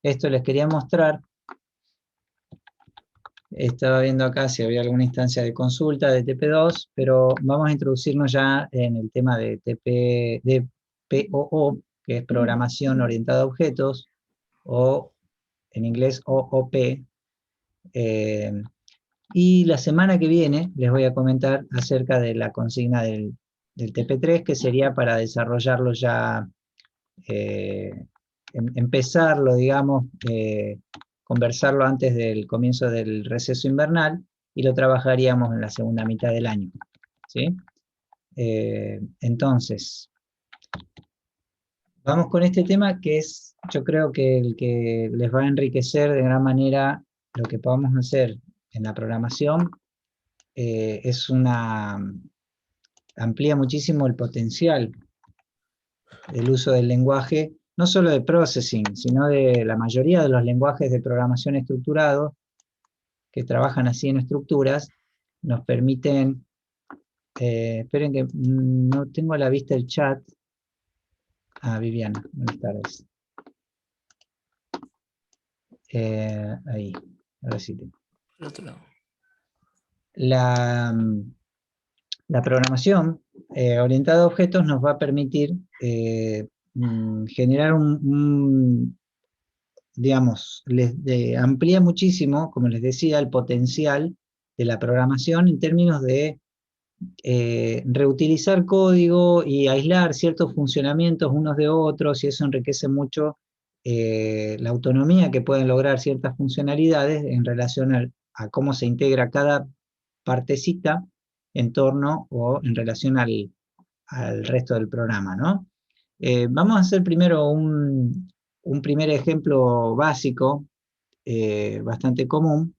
Esto les quería mostrar. Estaba viendo acá si había alguna instancia de consulta de TP2, pero vamos a introducirnos ya en el tema de POO, que es Programación Orientada a Objetos, o en inglés OOP. Y la semana que viene les voy a comentar acerca de la consigna del TP3, que sería para desarrollarlo ya, empezarlo, digamos, conversarlo antes del comienzo del receso invernal, y lo trabajaríamos en la segunda mitad del año, ¿sí? Entonces, vamos con este tema que es, yo creo que el que les va a enriquecer de gran manera lo que podamos hacer en la programación. Amplía muchísimo el potencial del uso del lenguaje, no solo de processing, sino de la mayoría de los lenguajes de programación estructurado que trabajan así en estructuras, nos permiten, esperen que no tengo a la vista el chat. Viviana, buenas tardes. Ahí, ahora sí tengo. Al otro lado. La programación orientada a objetos nos va a permitir generar digamos, amplía muchísimo, como les decía, el potencial de la programación en términos de reutilizar código y aislar ciertos funcionamientos unos de otros, y eso enriquece mucho la autonomía que pueden lograr ciertas funcionalidades en relación a cómo se integra cada partecita en torno o en relación al resto del programa, ¿no? Vamos a hacer primero un primer ejemplo básico, bastante común.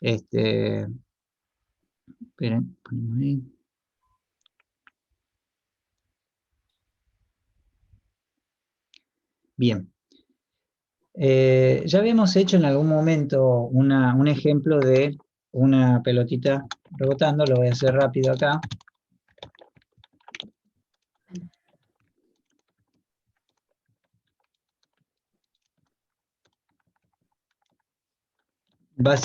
Esperen, ponemos ahí. Bien. Ya habíamos hecho en algún momento un ejemplo de una pelotita rebotando, lo voy a hacer rápido acá.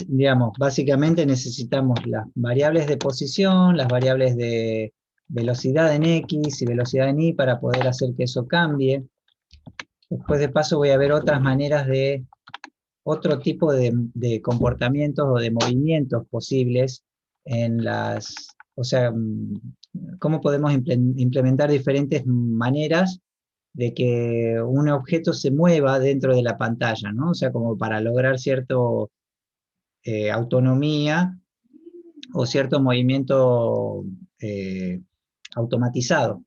Digamos, básicamente necesitamos las variables de posición, las variables de velocidad en X y velocidad en Y para poder hacer que eso cambie. Después de paso voy a ver otras maneras de, otro tipo de comportamientos o de movimientos posibles en o sea, cómo podemos implementar diferentes maneras de que un objeto se mueva dentro de la pantalla, ¿no? O sea, como para lograr cierta autonomía o cierto movimiento automatizado.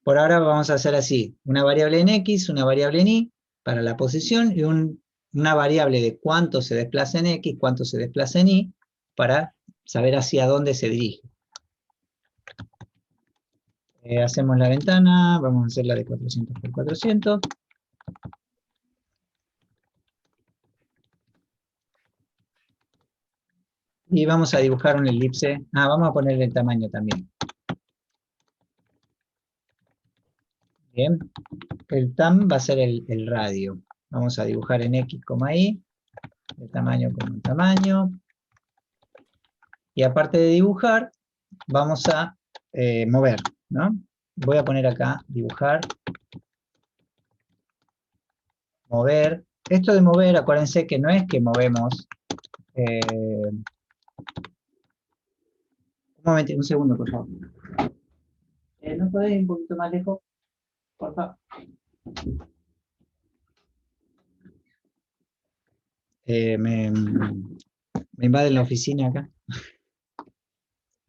Por ahora vamos a hacer así: una variable en X, una variable en Y para la posición, y una variable de cuánto se desplaza en X, cuánto se desplaza en Y, para saber hacia dónde se dirige. Hacemos la ventana, vamos a hacer la de 400 por 400. Y vamos a dibujar un elipse. Vamos a ponerle el tamaño también. Bien, el tam va a ser el radio. Vamos a dibujar en X, Y, el tamaño como el tamaño. Y aparte de dibujar, vamos a mover, ¿no? Voy a poner acá, dibujar, mover. Esto de mover, acuérdense que no es que movemos... un segundo, por favor. ¿No podés ir un poquito más lejos? Por favor. Me invaden la oficina acá.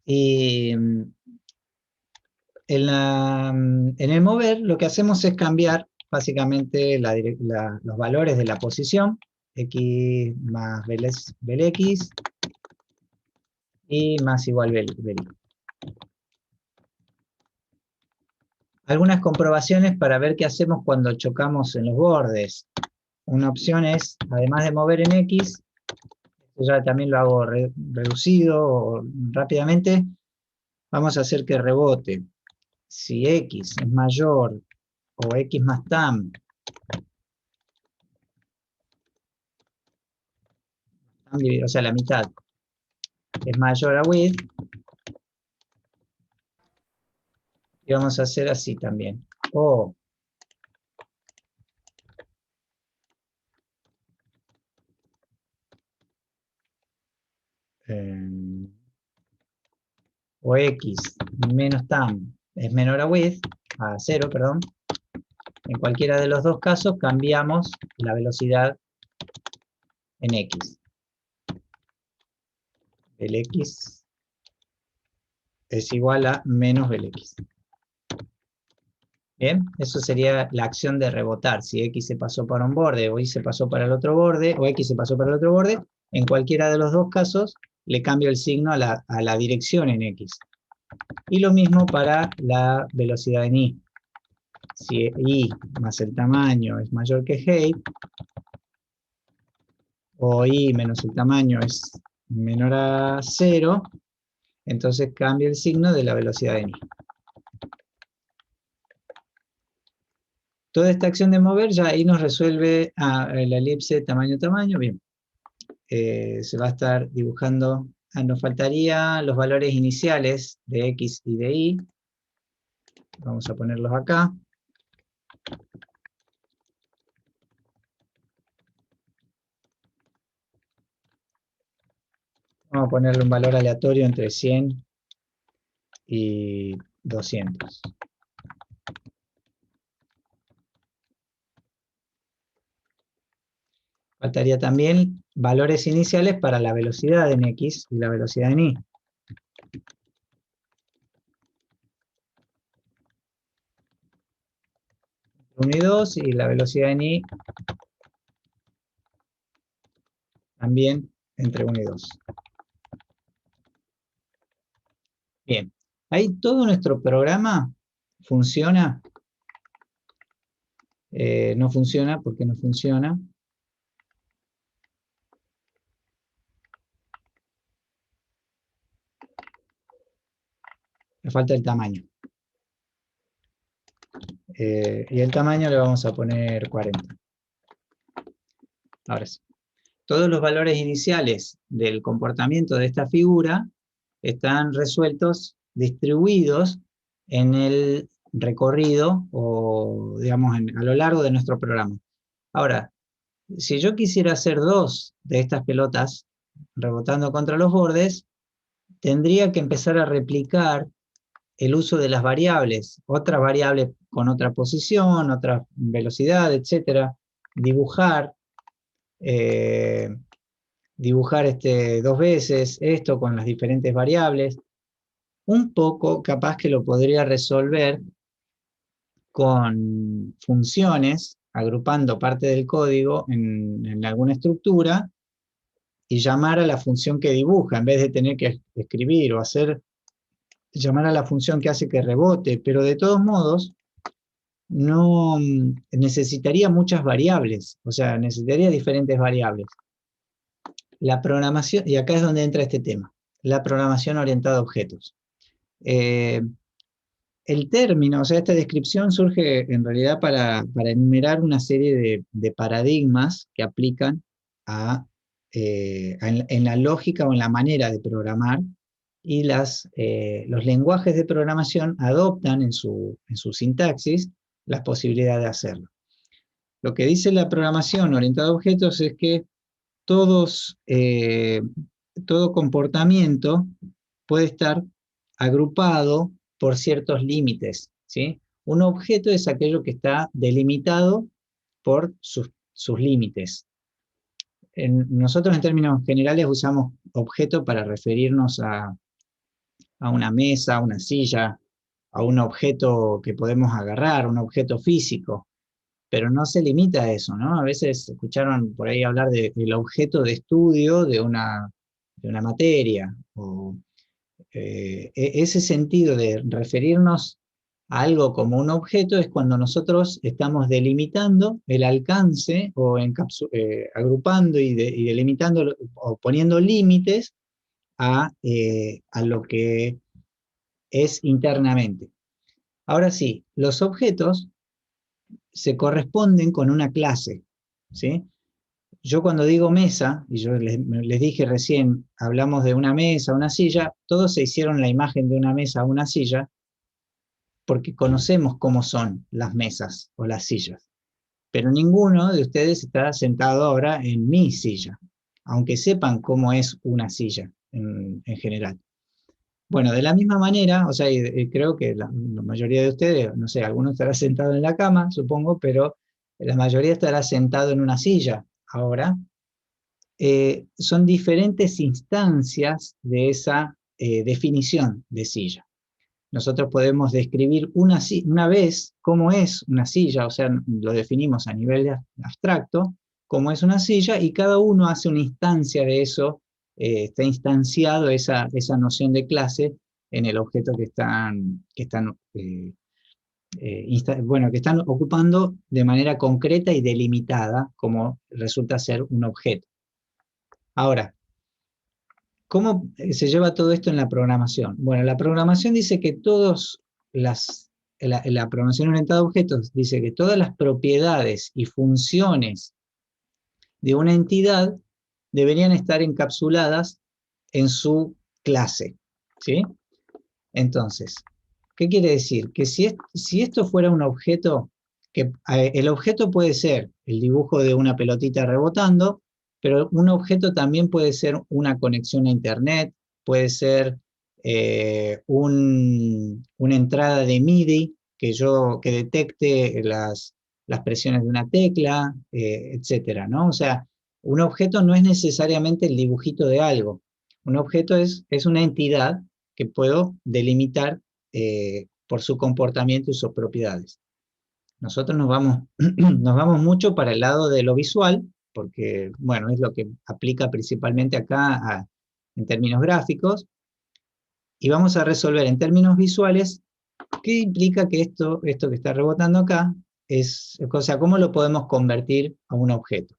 Y en el mover lo que hacemos es cambiar básicamente los valores de la posición, X más Bel-X, y más igual Bel-Y. Algunas comprobaciones para ver qué hacemos cuando chocamos en los bordes. Una opción es, además de mover en X, ya también lo hago reducido o rápidamente, vamos a hacer que rebote. si x es mayor o x más tam, o sea, la mitad, es mayor a width, y vamos a hacer así también. O o x menos tam es menor a width, a 0, perdón. En cualquiera de los dos casos cambiamos la velocidad en x. El x es igual a menos del x. Bien, eso sería la acción de rebotar. Si x se pasó para un borde, o y se pasó para el otro borde, o x se pasó para el otro borde, en cualquiera de los dos casos le cambio el signo a la dirección en x. Y lo mismo para la velocidad en y. Si y más el tamaño es mayor que height, o y menos el tamaño es menor a 0, entonces cambia el signo de la velocidad en y. Toda esta acción de mover ya ahí nos resuelve la elipse tamaño-tamaño. Bien, se va a estar dibujando. Nos faltarían los valores iniciales de x y de y. Vamos a ponerlos acá. Vamos a ponerle un valor aleatorio entre 100 y 200. Faltaría también valores iniciales para la velocidad en x y la velocidad en y. 1 y 2, y la velocidad en y también entre 1 y 2. Bien, ahí todo nuestro programa funciona. No funciona porque no funciona. Le falta el tamaño. Y el tamaño le vamos a poner 40. Ahora sí. Todos los valores iniciales del comportamiento de esta figura están resueltos, distribuidos en el recorrido, o digamos a lo largo de nuestro programa. Ahora, si yo quisiera hacer dos de estas pelotas rebotando contra los bordes, tendría que empezar a replicar el uso de las variables, otras variables con otra posición, otra velocidad, etcétera, dibujar dos veces esto con las diferentes variables. Un poco capaz que lo podría resolver con funciones, agrupando parte del código en alguna estructura y llamar a la función que dibuja, en vez de tener que escribir o llamar a la función que hace que rebote, pero de todos modos no necesitaría muchas variables, o sea, necesitaría diferentes variables. La programación, y acá es donde entra este tema, la programación orientada a objetos. El término, o sea, esta descripción surge en realidad para enumerar una serie de paradigmas que aplican en la lógica o en la manera de programar, y los lenguajes de programación adoptan en su sintaxis las posibilidades de hacerlo. Lo que dice la programación orientada a objetos es que todo comportamiento puede estar agrupado por ciertos límites, ¿sí? Un objeto es aquello que está delimitado por sus límites. Nosotros en términos generales usamos objeto para referirnos a una mesa, a una silla, a un objeto que podemos agarrar, un objeto físico, pero no se limita a eso, ¿no? A veces escucharon por ahí hablar del objeto de estudio de una materia, o ese sentido de referirnos a algo como un objeto es cuando nosotros estamos delimitando el alcance o agrupando y delimitando o poniendo límites a lo que es internamente. Ahora sí, los objetos se corresponden con una clase, ¿sí? Yo cuando digo mesa, y yo les dije recién, hablamos de una mesa, una silla, todos se hicieron la imagen de una mesa o una silla, porque conocemos cómo son las mesas o las sillas. Pero ninguno de ustedes está sentado ahora en mi silla, aunque sepan cómo es una silla en general. Bueno, de la misma manera, o sea, y creo que la mayoría de ustedes, no sé, algunos estará sentado en la cama, supongo, pero la mayoría estará sentado en una silla ahora. Son diferentes instancias de esa definición de silla. Nosotros podemos describir una vez cómo es una silla, o sea, lo definimos a nivel abstracto, cómo es una silla, y cada uno hace una instancia de eso, está instanciado esa noción de clase en el objeto bueno, que están ocupando de manera concreta y delimitada, como resulta ser un objeto. Ahora, ¿cómo se lleva todo esto en la programación? Bueno, la programación dice que la programación orientada a objetos dice que todas las propiedades y funciones de una entidad deberían estar encapsuladas en su clase, ¿sí? Entonces, ¿qué quiere decir? Que si esto fuera un objeto, el objeto puede ser el dibujo de una pelotita rebotando, pero un objeto también puede ser una conexión a internet, puede ser una entrada de MIDI que detecte las presiones de una tecla, etcétera, ¿no? O sea, un objeto no es necesariamente el dibujito de algo. Un objeto es una entidad que puedo delimitar por su comportamiento y sus propiedades. Nosotros nos vamos mucho para el lado de lo visual, porque, bueno, es lo que aplica principalmente acá en términos gráficos, y vamos a resolver en términos visuales qué implica que esto que está rebotando acá o sea, cómo lo podemos convertir a un objeto.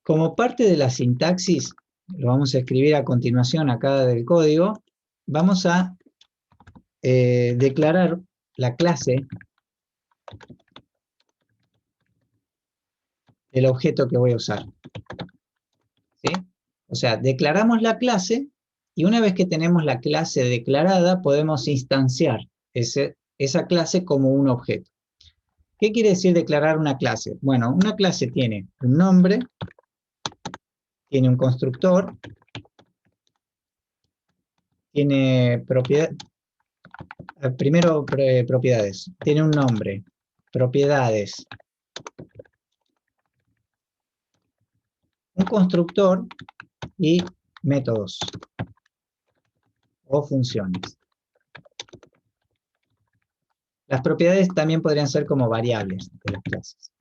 Como parte de la sintaxis, lo vamos a escribir a continuación acá del código, vamos a declarar la clase del objeto que voy a usar, ¿sí? O sea, declaramos la clase y una vez que tenemos la clase declarada podemos instanciar esa clase como un objeto. ¿Qué quiere decir declarar una clase? Bueno, una clase tiene un nombre, tiene un constructor, tiene primero propiedades, tiene un nombre, propiedades, un constructor y métodos o funciones. Las propiedades también podrían ser como variables de las clases.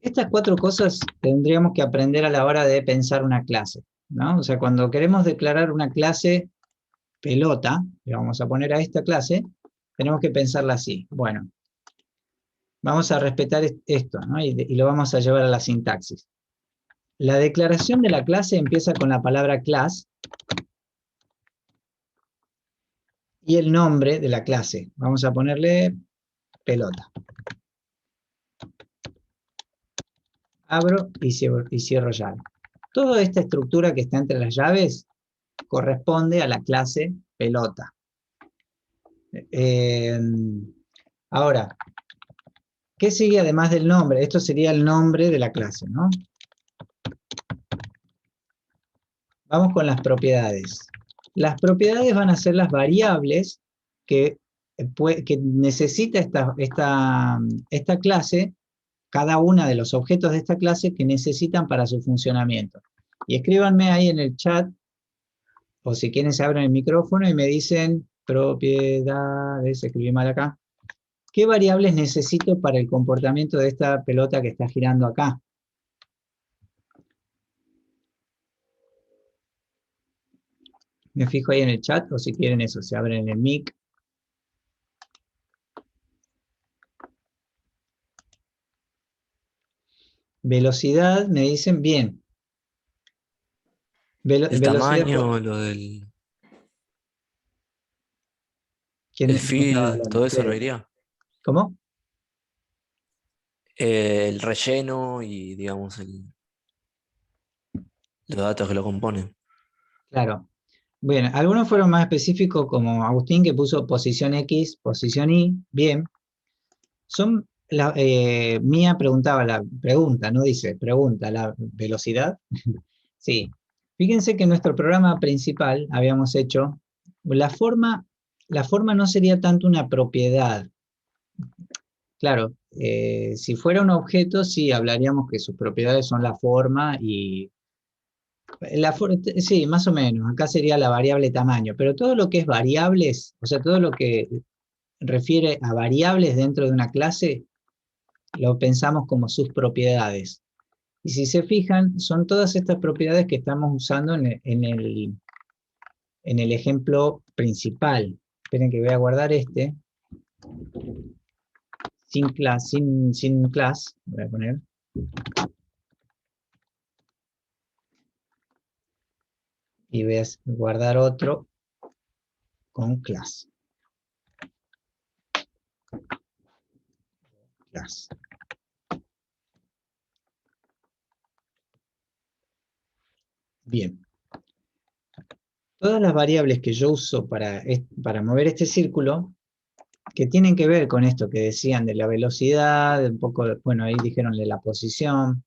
Estas 4 cosas tendríamos que aprender a la hora de pensar una clase, ¿no? O sea, cuando queremos declarar una clase pelota, le vamos a poner a esta clase, tenemos que pensarla así. Bueno, vamos a respetar esto, ¿no? Y lo vamos a llevar a la sintaxis. La declaración de la clase empieza con la palabra class y el nombre de la clase. Vamos a ponerle pelota. Abro y cierro llave. Toda esta estructura que está entre las llaves corresponde a la clase pelota. Ahora, ¿qué sigue además del nombre? Esto sería el nombre de la clase, ¿no? Vamos con las propiedades. Las propiedades van a ser las variables que necesita esta clase, cada una de los objetos de esta clase que necesitan para su funcionamiento. Y escríbanme ahí en el chat, o si quieren se abren el micrófono y me dicen propiedades, escribí mal acá. ¿Qué variables necesito para el comportamiento de esta pelota que está girando acá? Me fijo ahí en el chat, o si quieren eso, se abren en el mic. Velocidad, me dicen bien. El Velocidad, tamaño, lo del... El ¿Quién estaba fill, hablando? todo eso no ¿Ustedes? iría. ¿Cómo? El relleno y, digamos, los datos que lo componen. Claro. Bueno, algunos fueron más específicos, como Agustín, que puso posición X, posición Y. Bien. Mía preguntaba la pregunta, no dice, pregunta, la velocidad. Sí. Fíjense que en nuestro programa principal habíamos hecho, la forma, la forma no sería tanto una propiedad. Claro, si fuera un objeto, sí hablaríamos que sus propiedades son la forma y sí, más o menos. Acá sería la variable tamaño, pero todo lo que es variables, o sea, todo lo que refiere a variables dentro de una clase, lo pensamos como sus propiedades. Y si se fijan, son todas estas propiedades que estamos usando en el ejemplo principal. Esperen que voy a guardar este, sin class, voy a poner, y voy a guardar otro con class. Class. Bien. Todas las variables que yo uso para mover este círculo, que tienen que ver con esto que decían de la velocidad, un poco, bueno, ahí dijeron de la posición.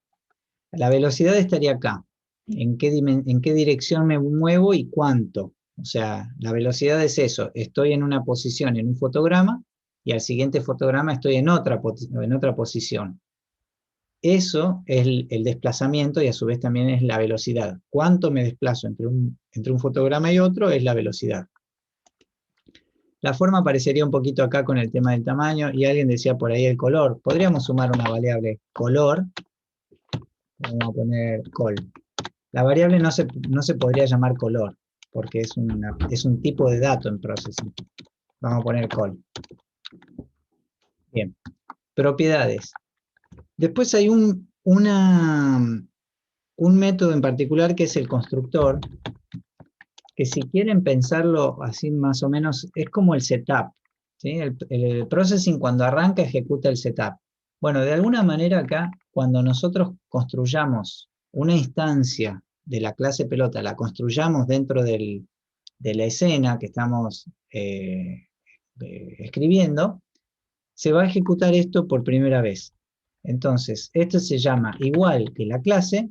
La velocidad estaría acá. En qué dirección me muevo y cuánto? O sea, la velocidad es eso. Estoy en una posición en un fotograma y al siguiente fotograma estoy en otra posición. Eso es el desplazamiento y a su vez también es la velocidad. ¿Cuánto me desplazo entre un fotograma y otro? Es la velocidad. La forma parecería un poquito acá con el tema del tamaño y alguien decía por ahí el color. Podríamos sumar una variable color. Vamos a poner col. La variable no se podría llamar color porque es un tipo de dato en processing. Vamos a poner col. Bien. Propiedades. Después hay un método en particular que es el constructor, que si quieren pensarlo así más o menos, es como el setup. ¿Sí? El processing cuando arranca ejecuta el setup. Bueno, de alguna manera acá, cuando nosotros construyamos una instancia de la clase pelota, la construyamos dentro de la escena que estamos escribiendo, se va a ejecutar esto por primera vez. Entonces, esto se llama igual que la clase,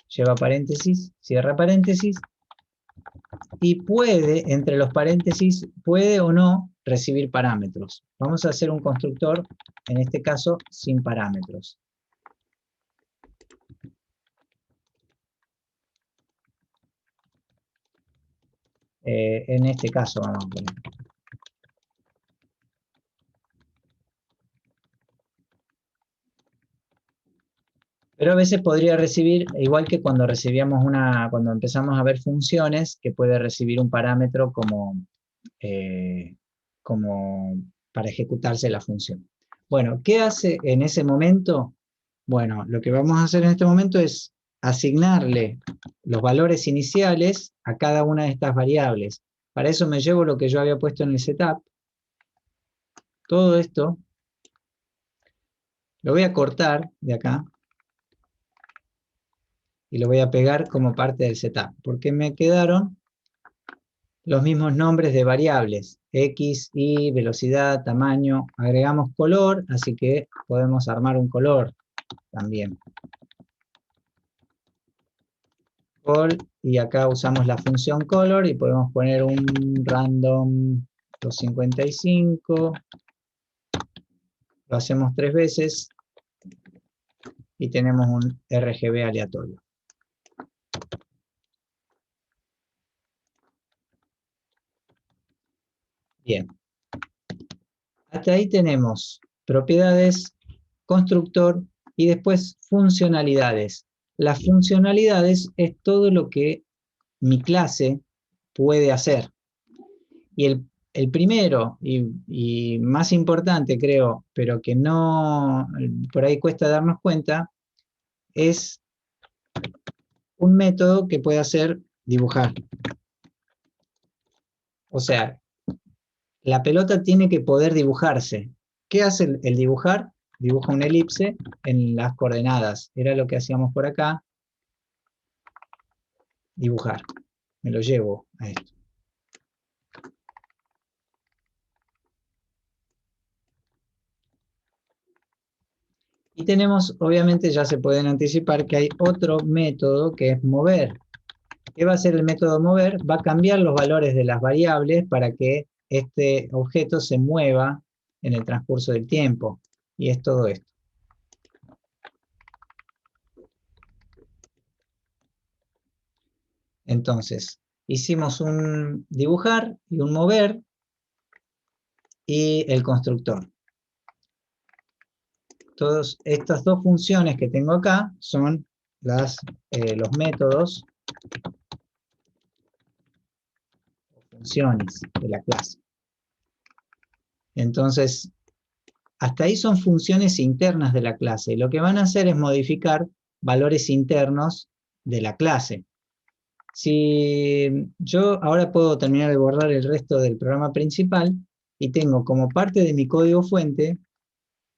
lleva paréntesis, cierra paréntesis, y puede, entre los paréntesis, puede o no recibir parámetros. Vamos a hacer un constructor, en este caso, sin parámetros. En este caso vamos a poner. Pero a veces podría recibir, igual que cuando cuando empezamos a ver funciones, que puede recibir un parámetro eh, como para ejecutarse la función. Bueno, ¿qué hace en ese momento? Bueno, lo que vamos a hacer en este momento es asignarle los valores iniciales a cada una de estas variables. Para eso me llevo lo que yo había puesto en el setup. Todo esto lo voy a cortar de acá y lo voy a pegar como parte del setup, porque me quedaron los mismos nombres de variables, X, Y, velocidad, tamaño, agregamos color, así que podemos armar un color también. Col, y acá usamos la función color y podemos poner un random 255, lo hacemos 3 veces y tenemos un RGB aleatorio. Bien, hasta ahí tenemos propiedades, constructor y después funcionalidades. Las funcionalidades es todo lo que mi clase puede hacer. Y el primero y más importante, creo, pero que no, por ahí cuesta darnos cuenta, es un método que puede hacer dibujar. O sea, La pelota tiene que poder dibujarse. ¿Qué hace el dibujar? Dibuja una elipse en las coordenadas. Era lo que hacíamos por acá. Dibujar. Me lo llevo a esto. Y tenemos, obviamente ya se pueden anticipar que hay otro método que es mover. ¿Qué va a hacer el método mover? Va a cambiar los valores de las variables para que este objeto se mueva en el transcurso del tiempo. Y es todo esto. Entonces, hicimos un dibujar y un mover y el constructor. Todas estas dos funciones que tengo acá son los métodos o funciones de la clase. Entonces, hasta ahí son funciones internas de la clase. Lo que van a hacer es modificar valores internos de la clase. Si yo ahora puedo terminar de borrar el resto del programa principal y tengo como parte de mi código fuente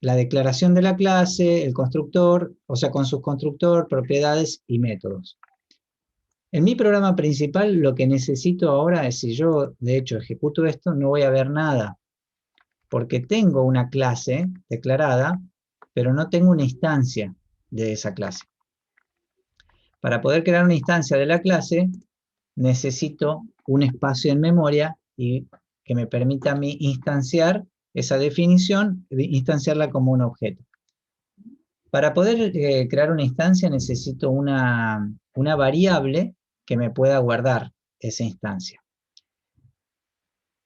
la declaración de la clase, el constructor, o sea, con sus constructor, propiedades y métodos. En mi programa principal lo que necesito ahora es, si yo de hecho ejecuto esto, no voy a ver nada, porque tengo una clase declarada, pero no tengo una instancia de esa clase. Para poder crear una instancia de la clase, necesito un espacio en memoria y que me permita a mí instanciar esa definición, instanciarla como un objeto. Para poder crear una instancia necesito una variable que me pueda guardar esa instancia.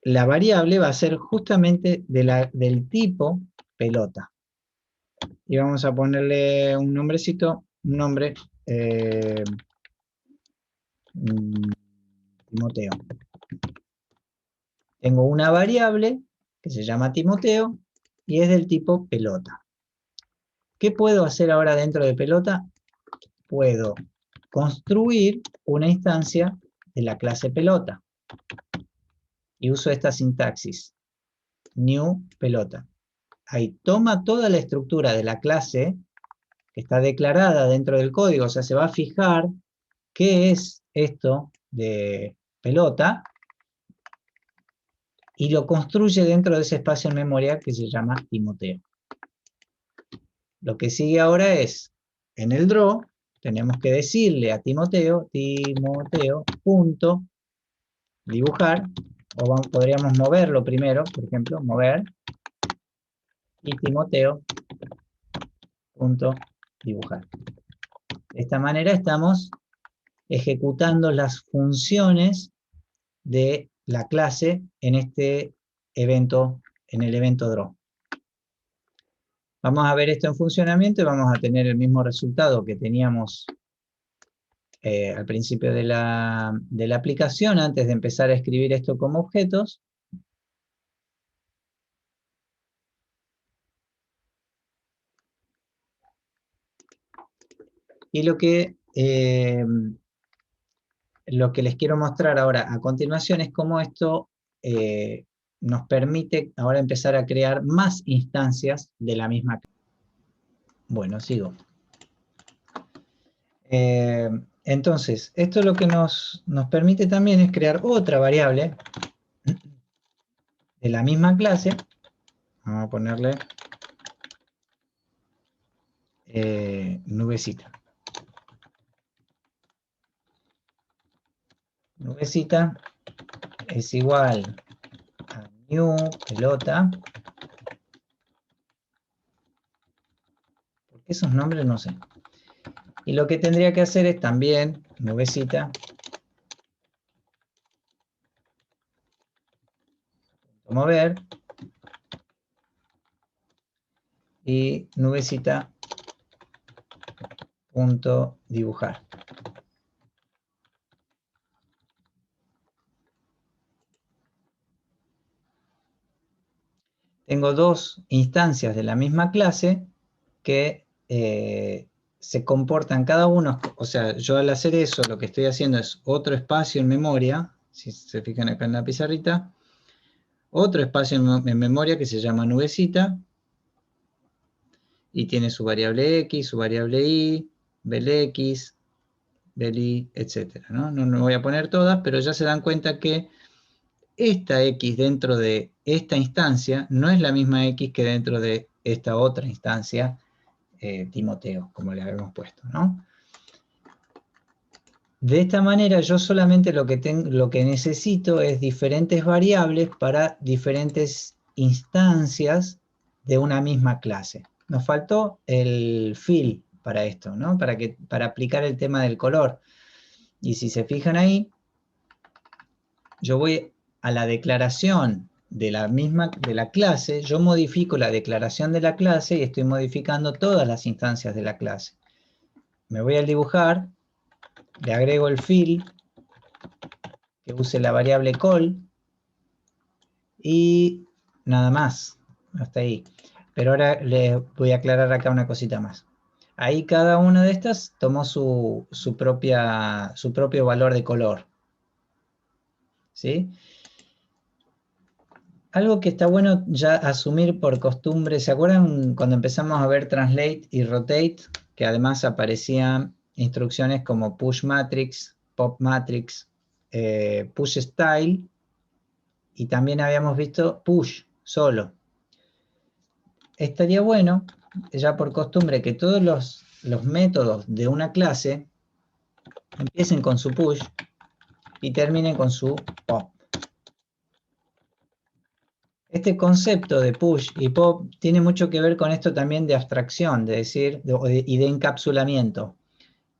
La variable va a ser justamente del tipo pelota. Y vamos a ponerle un nombrecito, un nombre, Timoteo. Tengo una variable que se llama Timoteo y es del tipo pelota. ¿Qué puedo hacer ahora dentro de pelota? Puedo construir una instancia de la clase pelota. Y uso esta sintaxis. New pelota. Ahí toma toda la estructura de la clase que está declarada dentro del código. O sea, se va a fijar qué es esto de pelota y lo construye dentro de ese espacio en memoria que se llama Timoteo. Lo que sigue ahora es, en el draw, tenemos que decirle a Timoteo, punto, dibujar, o podríamos moverlo primero, por ejemplo, mover, y Timoteo, punto, dibujar. De esta manera estamos ejecutando las funciones de la clase en este evento, en el evento draw. Vamos a ver esto en funcionamiento y vamos a tener el mismo resultado que teníamos al principio de la aplicación, antes de empezar a escribir esto como objetos. Y lo que les quiero mostrar ahora a continuación es cómo esto nos permite ahora empezar a crear más instancias de la misma clase. Bueno, sigo. Entonces, esto lo que nos permite también es crear otra variable de la misma clase. Vamos a ponerle nubecita. Nubecita es igual a new pelota. ¿Por qué esos nombres? No sé. Y lo que tendría que hacer es también nubecita mover y nubecita punto dibujar. Tengo dos instancias de la misma clase que se comportan cada uno, o sea, yo al hacer eso lo que estoy haciendo es otro espacio en memoria, si se fijan acá en la pizarrita, otro espacio en memoria que se llama nubecita, y tiene su variable x, su variable y, vel x, vel y, etc. No voy a poner todas, pero ya se dan cuenta que esta x dentro de esta instancia no es la misma x que dentro de esta otra instancia, Timoteo, como le habíamos puesto, ¿no? De esta manera yo solamente lo que necesito es diferentes variables para diferentes instancias de una misma clase. Nos faltó el fill para esto, ¿no? Para aplicar el tema del color. Y si se fijan ahí, yo voy a la declaración de la clase, yo modifico la declaración de la clase y estoy modificando todas las instancias de la clase. Me voy al dibujar, le agrego el fill, que use la variable call, y nada más, hasta ahí. Pero ahora les voy a aclarar acá una cosita más. Ahí cada una de estas tomó su propio valor de color, ¿sí? Algo que está bueno ya asumir por costumbre, ¿se acuerdan cuando empezamos a ver Translate y Rotate? Que además aparecían instrucciones como Push Matrix, Pop Matrix, Push Style, y también habíamos visto Push solo. Estaría bueno, ya por costumbre, que todos los métodos de una clase empiecen con su push y terminen con su pop. Este concepto de push y pop tiene mucho que ver con esto también de abstracción, de decir, y de encapsulamiento,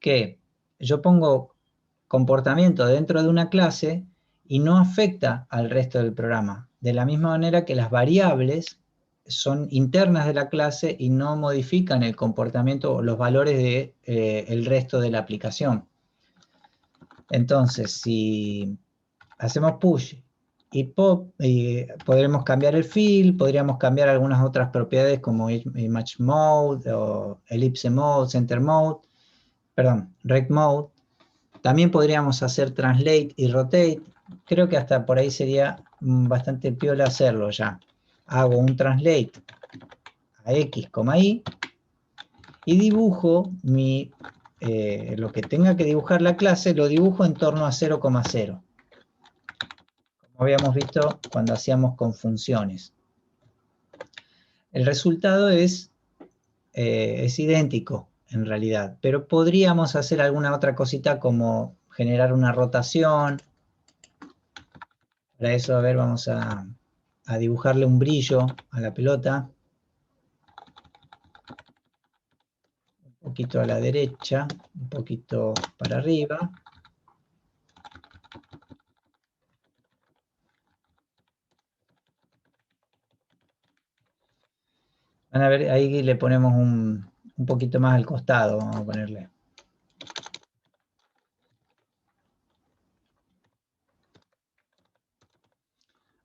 que yo pongo comportamiento dentro de una clase y no afecta al resto del programa. De la misma manera que las variables son internas de la clase y no modifican el comportamiento o los valores de, el resto de la aplicación. Entonces, si hacemos push y pop, podremos cambiar el fill, podríamos cambiar algunas otras propiedades como image mode, o ellipse mode, center mode, perdón, rect mode. También podríamos hacer translate y rotate. Creo que hasta por ahí sería bastante piola hacerlo ya. Hago un translate a x, y y dibujo lo que tenga que dibujar la clase, lo dibujo en torno a 0,0. Como habíamos visto cuando hacíamos con funciones. El resultado es idéntico en realidad, pero podríamos hacer alguna otra cosita como generar una rotación. Para eso, a ver, vamos a dibujarle un brillo a la pelota. Un poquito a la derecha, un poquito para arriba. Van a ver, ahí le ponemos un poquito más al costado, vamos a ponerle.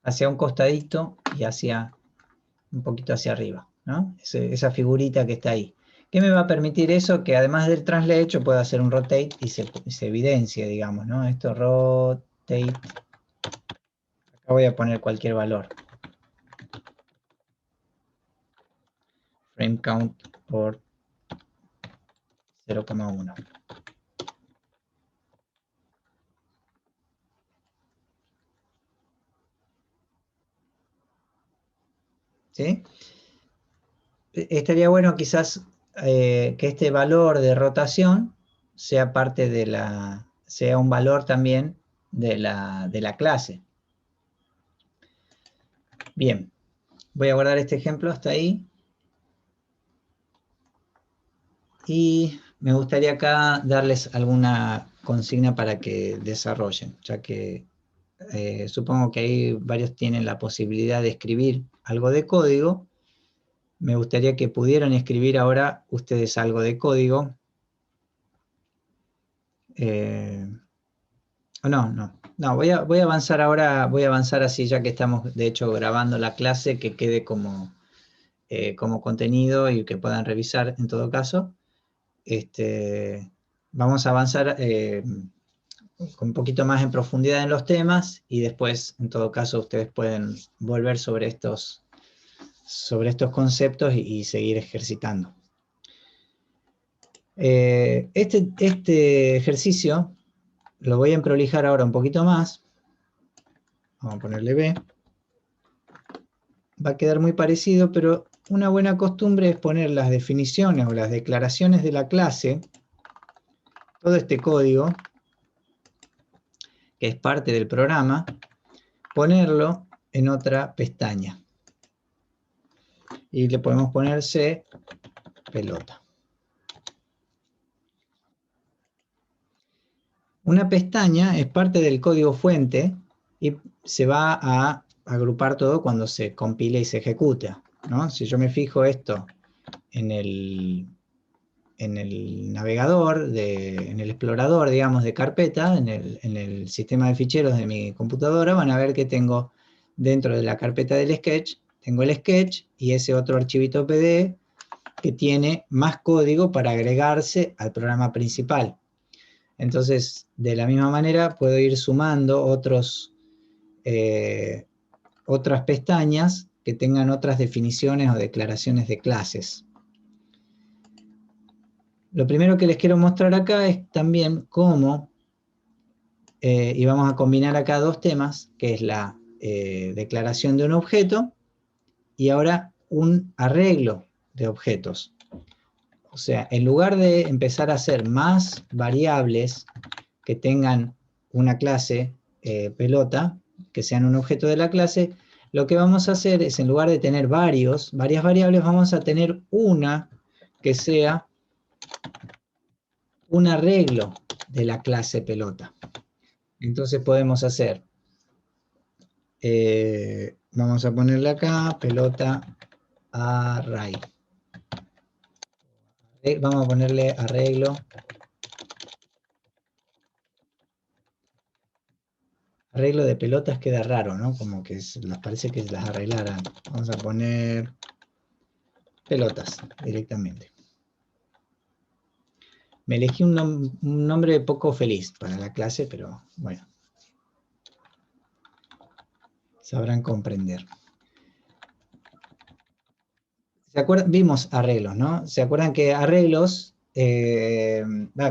Hacia un costadito y un poquito hacia arriba, ¿no? Esa figurita que está ahí. ¿Qué me va a permitir eso? Que además del translate yo pueda hacer un rotate y se evidencie, digamos, ¿no? Esto rotate. Acá voy a poner cualquier valor. Frame count por 0,1. ¿Sí? Estaría bueno quizás que este valor de rotación sea parte sea un valor también de la clase. Bien, voy a guardar este ejemplo hasta ahí. Y me gustaría acá darles alguna consigna para que desarrollen, ya que supongo que ahí varios tienen la posibilidad de escribir algo de código. Me gustaría que pudieran escribir ahora ustedes algo de código. No, voy a avanzar ahora, voy a avanzar así ya que estamos de hecho grabando la clase, que quede como contenido y que puedan revisar en todo caso. Vamos a avanzar con un poquito más en profundidad en los temas, y después, en todo caso, ustedes pueden volver sobre estos conceptos y seguir ejercitando. Este ejercicio lo voy a emprolijar ahora un poquito más. Vamos a ponerle B. Va a quedar muy parecido, pero una buena costumbre es poner las definiciones o las declaraciones de la clase, todo este código, que es parte del programa, ponerlo en otra pestaña. Y le podemos poner C, pelota. Una pestaña es parte del código fuente y se va a agrupar todo cuando se compile y se ejecuta, ¿no? Si yo me fijo esto en el navegador, en el explorador, digamos, de carpeta, en el sistema de ficheros de mi computadora, van a ver que tengo dentro de la carpeta del sketch, tengo el sketch y ese otro archivito PD que tiene más código para agregarse al programa principal. Entonces, de la misma manera, puedo ir sumando otras pestañas que tengan otras definiciones o declaraciones de clases. Lo primero que les quiero mostrar acá es también cómo, y vamos a combinar acá dos temas, que es la declaración de un objeto y ahora un arreglo de objetos. O sea, en lugar de empezar a hacer más variables que tengan una clase pelota, que sean un objeto de la clase, lo que vamos a hacer es, en lugar de tener varias variables, vamos a tener una que sea un arreglo de la clase pelota. Entonces podemos hacer, vamos a ponerle acá, pelota array. Vamos a ponerle arreglo. Arreglo de pelotas queda raro, ¿no? Como que parece que las arreglaran. Vamos a poner pelotas directamente. Me elegí un nombre poco feliz para la clase, pero bueno. Sabrán comprender. ¿Se acuerdan? Vimos arreglos, ¿no? ¿Se acuerdan que arreglos...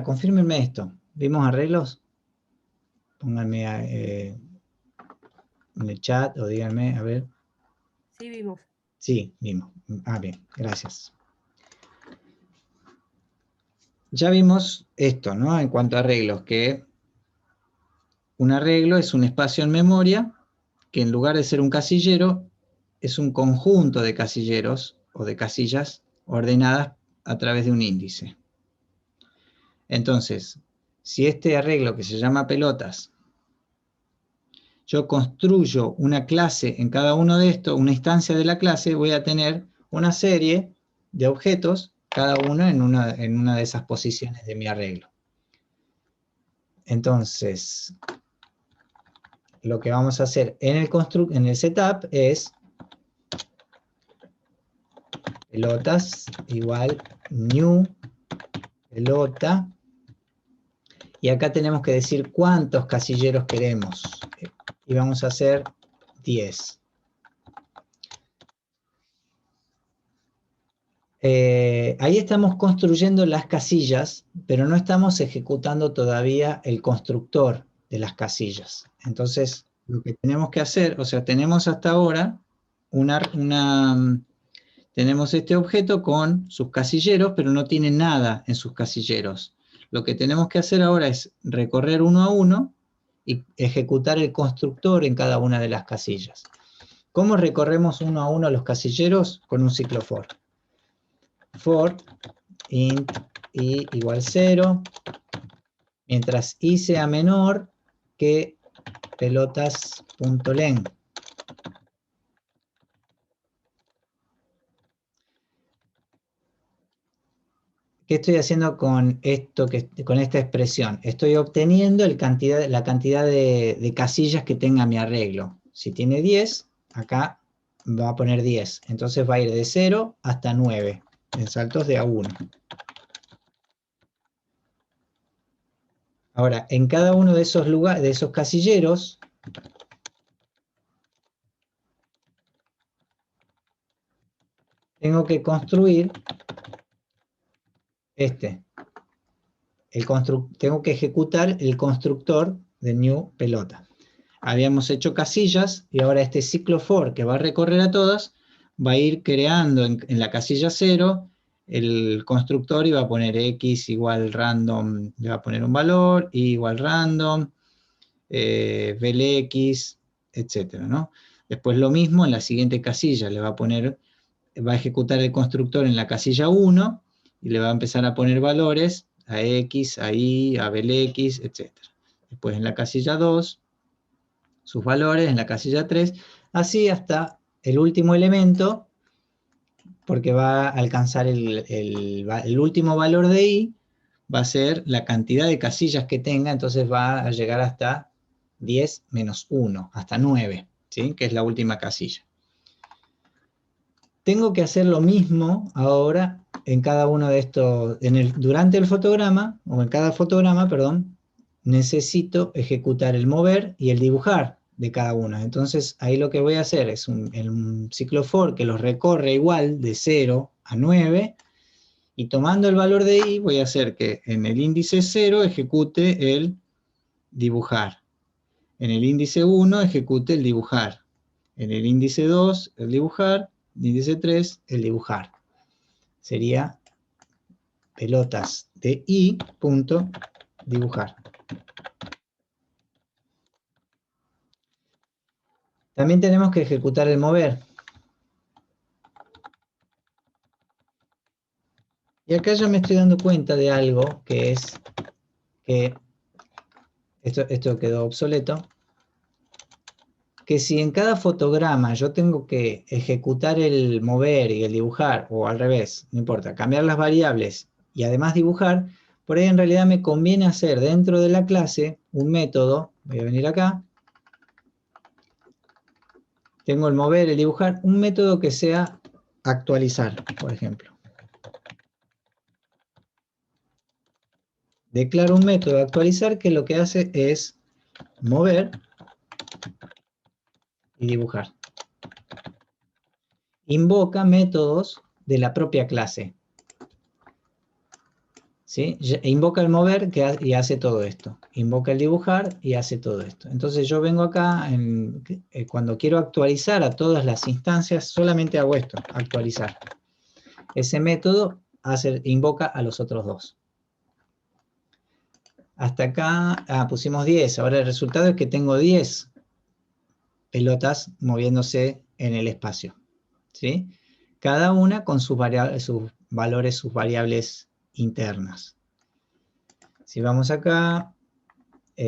confírmenme esto. ¿Vimos arreglos? Pónganme en el chat o díganme, a ver. Sí, vimos. Sí, vimos. Bien, gracias. Ya vimos esto, ¿no? En cuanto a arreglos, que un arreglo es un espacio en memoria que en lugar de ser un casillero, es un conjunto de casilleros o de casillas ordenadas a través de un índice. Entonces, si este arreglo que se llama pelotas, yo construyo una clase en cada uno de estos, una instancia de la clase, voy a tener una serie de objetos, cada uno en una de esas posiciones de mi arreglo. Entonces, lo que vamos a hacer en el setup es pelotas igual new pelota, y acá tenemos que decir cuántos casilleros queremos, y vamos a hacer 10. Ahí estamos construyendo las casillas, pero no estamos ejecutando todavía el constructor de las casillas. Entonces, lo que tenemos que hacer, o sea, tenemos hasta ahora tenemos este objeto con sus casilleros, pero no tiene nada en sus casilleros. Lo que tenemos que hacer ahora es recorrer uno a uno y ejecutar el constructor en cada una de las casillas. ¿Cómo recorremos uno a uno los casilleros? Con un ciclo for. For int i igual 0, mientras i sea menor que pelotas.len. ¿Qué estoy haciendo con esto, con esta expresión? Estoy obteniendo la cantidad de casillas que tenga mi arreglo. Si tiene 10, acá va a poner 10. Entonces va a ir de 0 hasta 9, en saltos de a 1. Ahora, en cada uno de esos lugares, de esos casilleros, tengo que construir tengo que ejecutar el constructor de new pelota. Habíamos hecho casillas y ahora este ciclo for que va a recorrer a todas va a ir creando en la casilla 0 el constructor y va a poner x igual random, le va a poner un valor, y igual random, velx, etcétera, ¿no? Después lo mismo en la siguiente casilla, va a ejecutar el constructor en la casilla 1 y le va a empezar a poner valores a x, a y, a velx, etcétera. Después en la casilla 2 sus valores, en la casilla 3, así hasta el último elemento, porque va a alcanzar el último valor de i, va a ser la cantidad de casillas que tenga, entonces va a llegar hasta 10 menos 1, hasta 9, ¿sí? Que es la última casilla. Tengo que hacer lo mismo ahora en cada uno de estos, durante el fotograma, o en cada fotograma, perdón, necesito ejecutar el mover y el dibujar de cada uno. Entonces ahí lo que voy a hacer es un ciclo for que los recorre igual de 0 a 9, y tomando el valor de i voy a hacer que en el índice 0 ejecute el dibujar, en el índice 1 ejecute el dibujar, en el índice 2 el dibujar, índice 3 el dibujar. Sería pelotas de i punto dibujar. También tenemos que ejecutar el mover. Y acá ya me estoy dando cuenta de algo, que es que esto quedó obsoleto, que si en cada fotograma yo tengo que ejecutar el mover y el dibujar, o al revés, no importa, cambiar las variables y además dibujar, por ahí en realidad me conviene hacer dentro de la clase un método, voy a venir acá, tengo el mover, el dibujar, un método que sea actualizar, por ejemplo. Declaro un método actualizar que lo que hace es mover y dibujar. Invoca métodos de la propia clase, ¿sí? Invoca el mover y hace todo esto. Invoca el dibujar y hace todo esto. Entonces yo vengo acá, cuando quiero actualizar a todas las instancias, solamente hago esto, actualizar. Ese método invoca a los otros dos. Hasta acá pusimos 10. Ahora el resultado es que tengo 10 pelotas moviéndose en el espacio, ¿sí? Cada una con sus valores, sus variables internas. Si vamos acá, si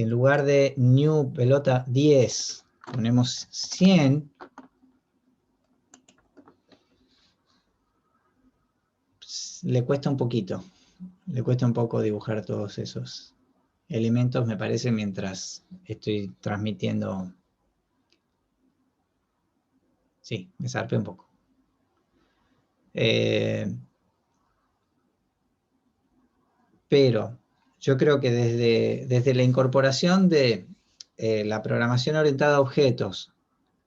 en lugar de new pelota 10 ponemos 100, le cuesta un poquito, le cuesta un poco dibujar todos esos elementos, me parece, mientras estoy transmitiendo. Sí, me zarpé un poco. Pero yo creo que desde la incorporación de la programación orientada a objetos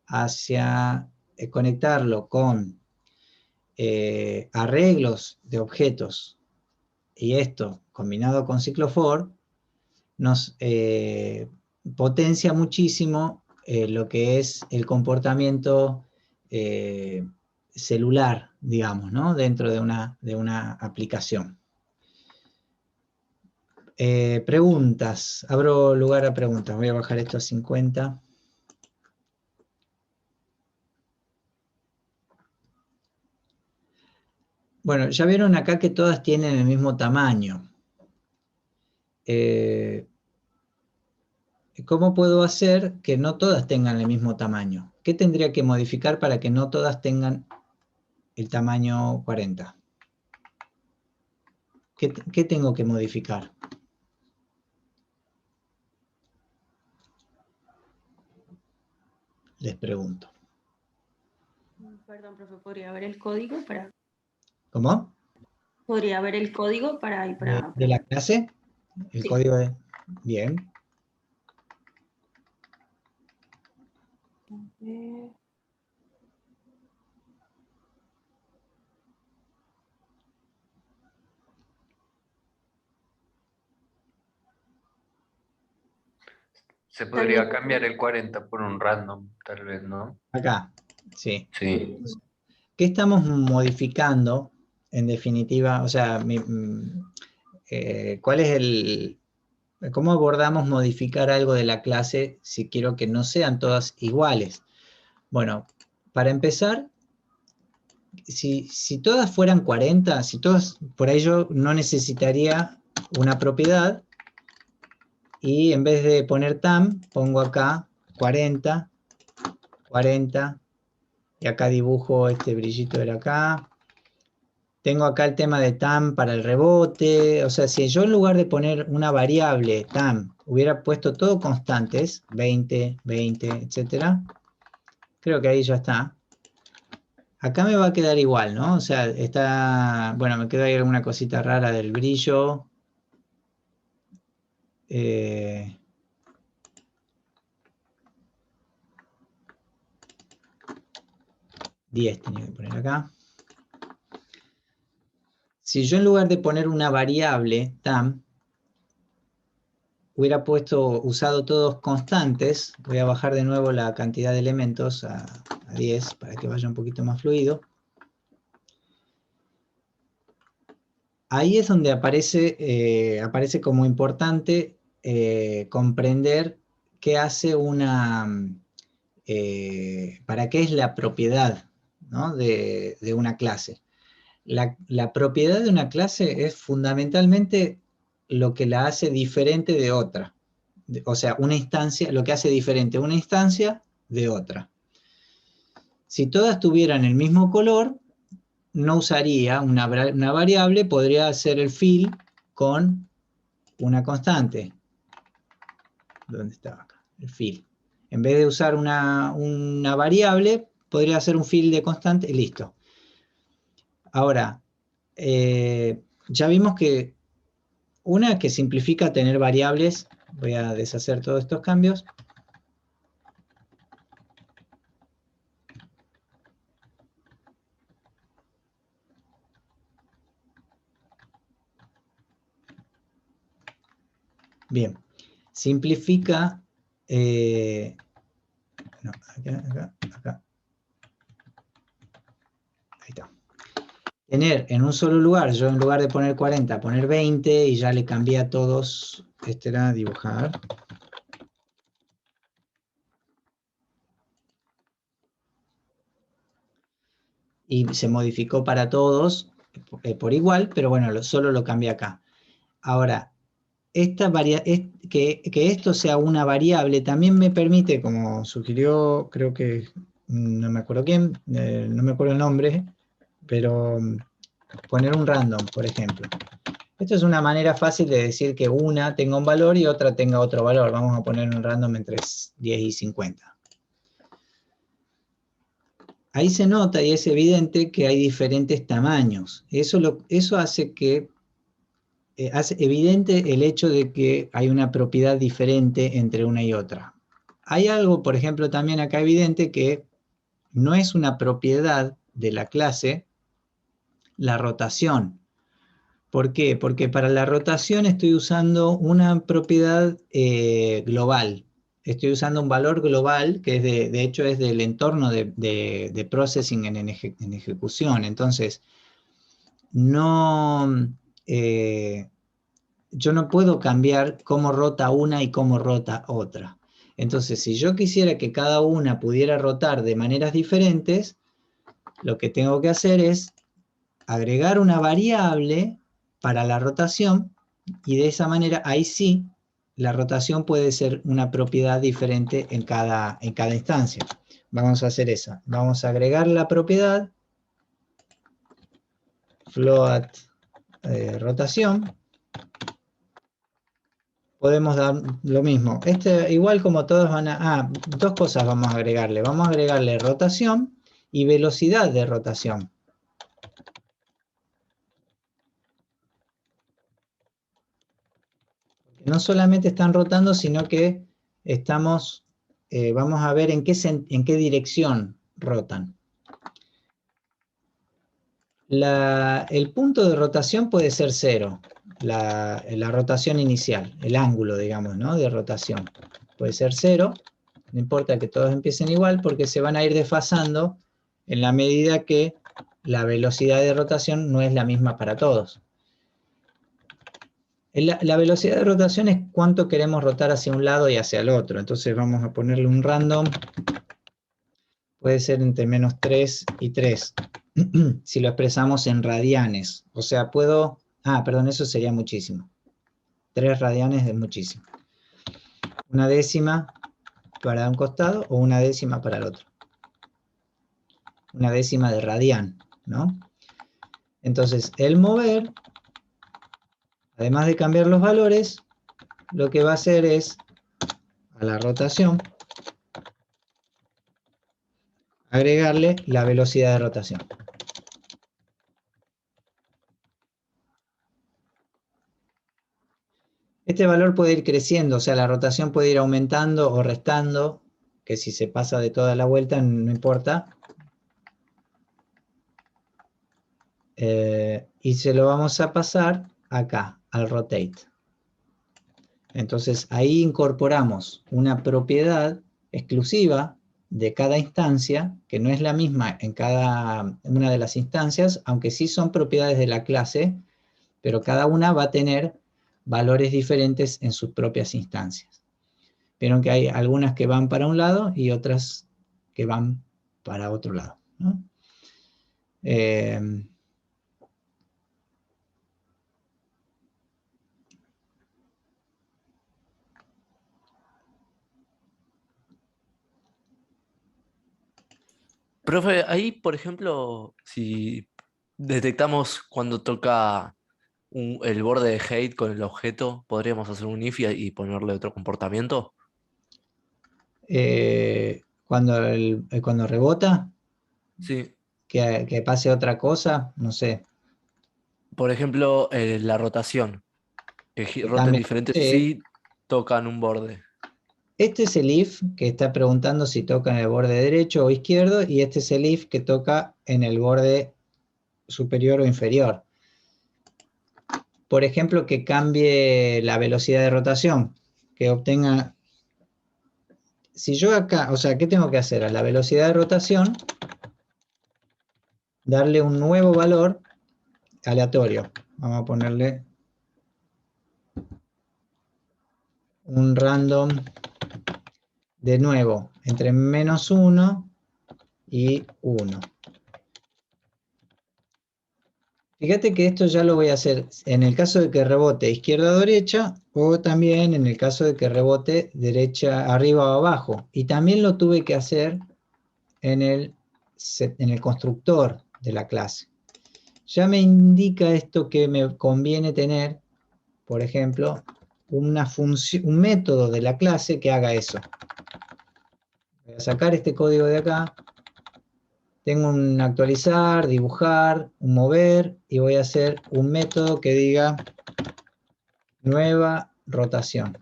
hacia conectarlo con arreglos de objetos, y esto combinado con ciclo for, nos potencia muchísimo lo que es el comportamiento celular, digamos, ¿no? Dentro de una aplicación. Preguntas. Abro lugar a preguntas. Voy a bajar esto a 50. Bueno, ya vieron acá que todas tienen el mismo tamaño. ¿Cómo puedo hacer que no todas tengan el mismo tamaño? ¿Qué tendría que modificar para que no todas tengan el tamaño 40? ¿Qué tengo que modificar? Les pregunto. Perdón, profe, ¿podría ver el código para...? ¿Cómo? Podría ver el código para ir para... de la clase, el Sí. código de... Bien. A ver. Se Tal podría vez- cambiar el 40 por un random, tal vez, ¿no? Acá, sí. Sí. ¿Qué estamos modificando, en definitiva? O sea, ¿cuál es el... ¿Cómo abordamos modificar algo de la clase si quiero que no sean todas iguales? Bueno, para empezar, si todas fueran 40, si todas, por ahí yo no necesitaría una propiedad, y en vez de poner tam, pongo acá 40, 40, y acá dibujo este brillito de acá. Tengo acá el tema de tam para el rebote. O sea, si yo en lugar de poner una variable tam, hubiera puesto todo constantes, 20, 20, etcétera, creo que ahí ya está. Acá me va a quedar igual, ¿no? O sea, está, bueno, me queda ahí alguna cosita rara del brillo. 10 tenía que poner acá. Si yo en lugar de poner una variable tam, hubiera usado todos constantes, voy a bajar de nuevo la cantidad de elementos a 10 para que vaya un poquito más fluido. Ahí es donde aparece como importante comprender qué hace para qué es la propiedad, ¿no? de una clase. La propiedad de una clase es fundamentalmente lo que la hace diferente de otra. O sea, una instancia, lo que hace diferente una instancia de otra. Si todas tuvieran el mismo color, no usaría una variable, podría hacer el fill con una constante. ¿Dónde estaba acá? El fill. En vez de usar una variable, podría hacer un fill de constante y listo. Ahora, ya vimos que una que simplifica tener variables, voy a deshacer todos estos cambios. Bien, simplifica, no, acá. Ahí está. Tener en un solo lugar, yo en lugar de poner 40, poner 20 y ya le cambié a todos, este era dibujar. Y se modificó para todos por igual, pero bueno, solo lo cambié acá. Ahora, que esto sea una variable también me permite, como sugirió, creo que, no me acuerdo quién, no me acuerdo el nombre, pero poner un random, por ejemplo. Esto es una manera fácil de decir que una tenga un valor y otra tenga otro valor. Vamos a poner un random entre 10 y 50. Ahí se nota y es evidente que hay diferentes tamaños. Eso hace que hace evidente el hecho de que hay una propiedad diferente entre una y otra. Hay algo, por ejemplo, también acá evidente que no es una propiedad de la clase la rotación. ¿Por qué? Porque para la rotación estoy usando una propiedad global. Estoy usando un valor global que es de hecho es del entorno de processing en ejecución. Entonces, no... yo no puedo cambiar cómo rota una y cómo rota otra. Entonces, si yo quisiera que cada una pudiera rotar de maneras diferentes, lo que tengo que hacer es agregar una variable para la rotación y de esa manera, ahí sí, la rotación puede ser una propiedad diferente en cada instancia. Vamos a hacer esa. Vamos a agregar la propiedad float rotación. Podemos dar lo mismo. Igual como todos van a... dos cosas vamos a agregarle. Vamos a agregarle rotación y velocidad de rotación. no solamente están rotando, sino que vamos a ver en qué dirección rotan. El punto de rotación puede ser 0, la rotación inicial, el ángulo, digamos, ¿no? De rotación. Puede ser 0, no importa que todos empiecen igual, porque se van a ir desfasando en la medida que la velocidad de rotación no es la misma para todos. La velocidad de rotación es cuánto queremos rotar hacia un lado y hacia el otro. Entonces vamos a ponerle un random. Puede ser entre menos 3 y 3. Si lo expresamos en radianes. O sea, puedo... perdón, eso sería muchísimo. 3 radianes es muchísimo. Una décima para un costado o una décima para el otro. Una décima de radián, ¿no? Entonces, el mover, además de cambiar los valores, lo que va a hacer es, a la rotación, agregarle la velocidad de rotación. Este valor puede ir creciendo, o sea, la rotación puede ir aumentando o restando, que si se pasa de toda la vuelta no importa. Y se lo vamos a pasar acá, al rotate. Entonces ahí incorporamos una propiedad exclusiva de cada instancia, que no es la misma en cada una de las instancias, aunque sí son propiedades de la clase, pero cada una va a tener valores diferentes en sus propias instancias. Vieron que hay algunas que van para un lado y otras que van para otro lado, ¿no? Profe, ahí, por ejemplo, si detectamos cuando toca el borde de height con el objeto, ¿podríamos hacer un if y ponerle otro comportamiento? Cuando rebota, Sí. que pase otra cosa, no sé, Por ejemplo, la rotación. Que que roten cambie. diferentes si tocan un borde. Este es el if que está preguntando si toca en el borde derecho o izquierdo, y este es el if que toca en el borde superior o inferior. Por ejemplo, que cambie la velocidad de rotación, que obtenga... Si yo acá, o sea, ¿qué tengo que hacer? A la velocidad de rotación, darle un nuevo valor aleatorio. Vamos a ponerle un random de nuevo, entre menos 1 y 1. Fíjate que esto ya lo voy a hacer en el caso de que rebote izquierda o derecha, o también en el caso de que rebote derecha, arriba o abajo. Y también lo tuve que hacer en el constructor de la clase. Ya me indica esto que me conviene tener, por ejemplo, un método de la clase que haga eso. Voy a sacar este código de acá. Tengo un actualizar, dibujar, un mover, y voy a hacer un método que diga nueva rotación.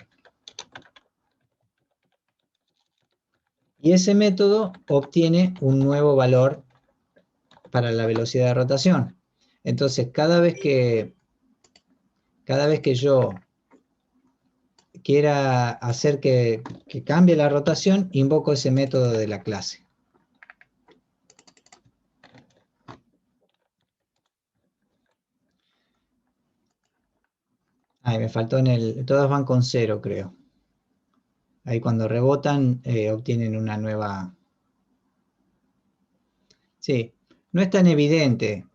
Y ese método obtiene un nuevo valor para la velocidad de rotación. Entonces, cada vez que yo quiera hacer que cambie la rotación, invoco ese método de la clase. Me faltó todos van con 0, creo. Ahí cuando rebotan, obtienen una nueva... Sí, no es tan evidente.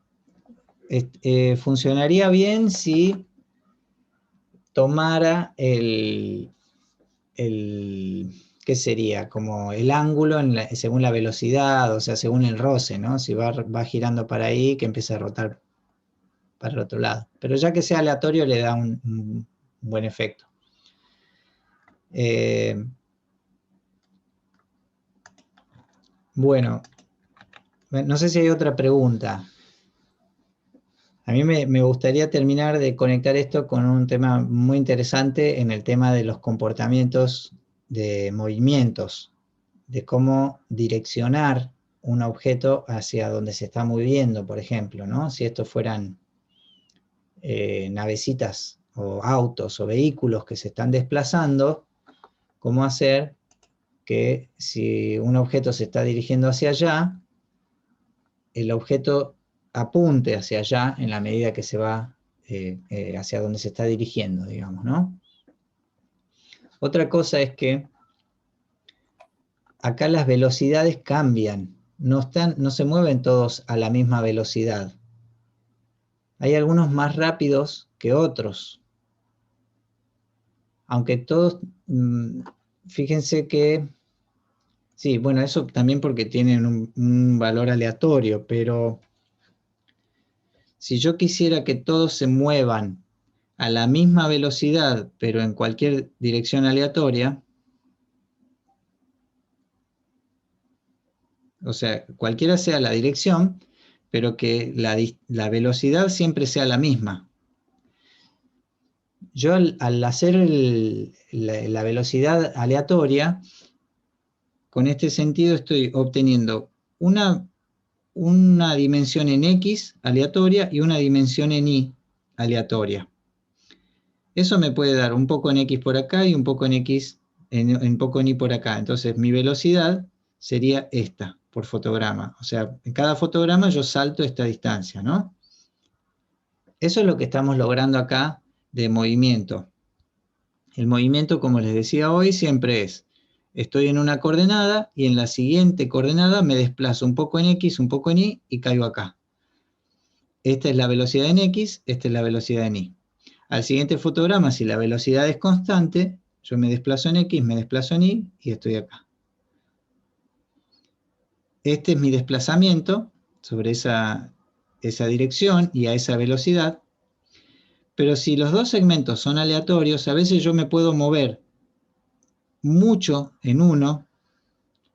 Funcionaría bien si tomara ¿qué sería? Como el ángulo según la velocidad, o sea, según el roce, ¿no? Si va girando para ahí, que empiece a rotar para el otro lado. Pero ya que sea aleatorio, le da un buen efecto. Bueno, no sé si hay otra pregunta. A mí me gustaría terminar de conectar esto con un tema muy interesante en el tema de los comportamientos de movimientos, de cómo direccionar un objeto hacia donde se está moviendo, por ejemplo, ¿no? Si estos fueran navecitas o autos o vehículos que se están desplazando, cómo hacer que si un objeto se está dirigiendo hacia allá, el objeto apunte hacia allá en la medida que se va hacia donde se está dirigiendo, digamos, ¿no? Otra cosa es que acá las velocidades cambian, no se mueven todos a la misma velocidad. Hay algunos más rápidos que otros. Aunque todos, fíjense que, sí, bueno, eso también porque tienen un valor aleatorio, pero si yo quisiera que todos se muevan a la misma velocidad, pero en cualquier dirección aleatoria, o sea, cualquiera sea la dirección, pero que la velocidad siempre sea la misma. Yo al hacer la velocidad aleatoria, con este sentido estoy obteniendo una dimensión en X aleatoria y una dimensión en Y aleatoria. Eso me puede dar un poco en X por acá y un poco en X, un poco en Y por acá. Entonces mi velocidad sería esta por fotograma. O sea, en cada fotograma yo salto esta distancia, ¿no? Eso es lo que estamos logrando acá de movimiento. El movimiento, como les decía hoy, siempre es, estoy en una coordenada y en la siguiente coordenada me desplazo un poco en X, un poco en Y y caigo acá. Esta es la velocidad en X, esta es la velocidad en Y. Al siguiente fotograma, si la velocidad es constante, yo me desplazo en X, me desplazo en Y y estoy acá. Este es mi desplazamiento sobre esa dirección y a esa velocidad. Pero si los dos segmentos son aleatorios, a veces yo me puedo mover mucho en uno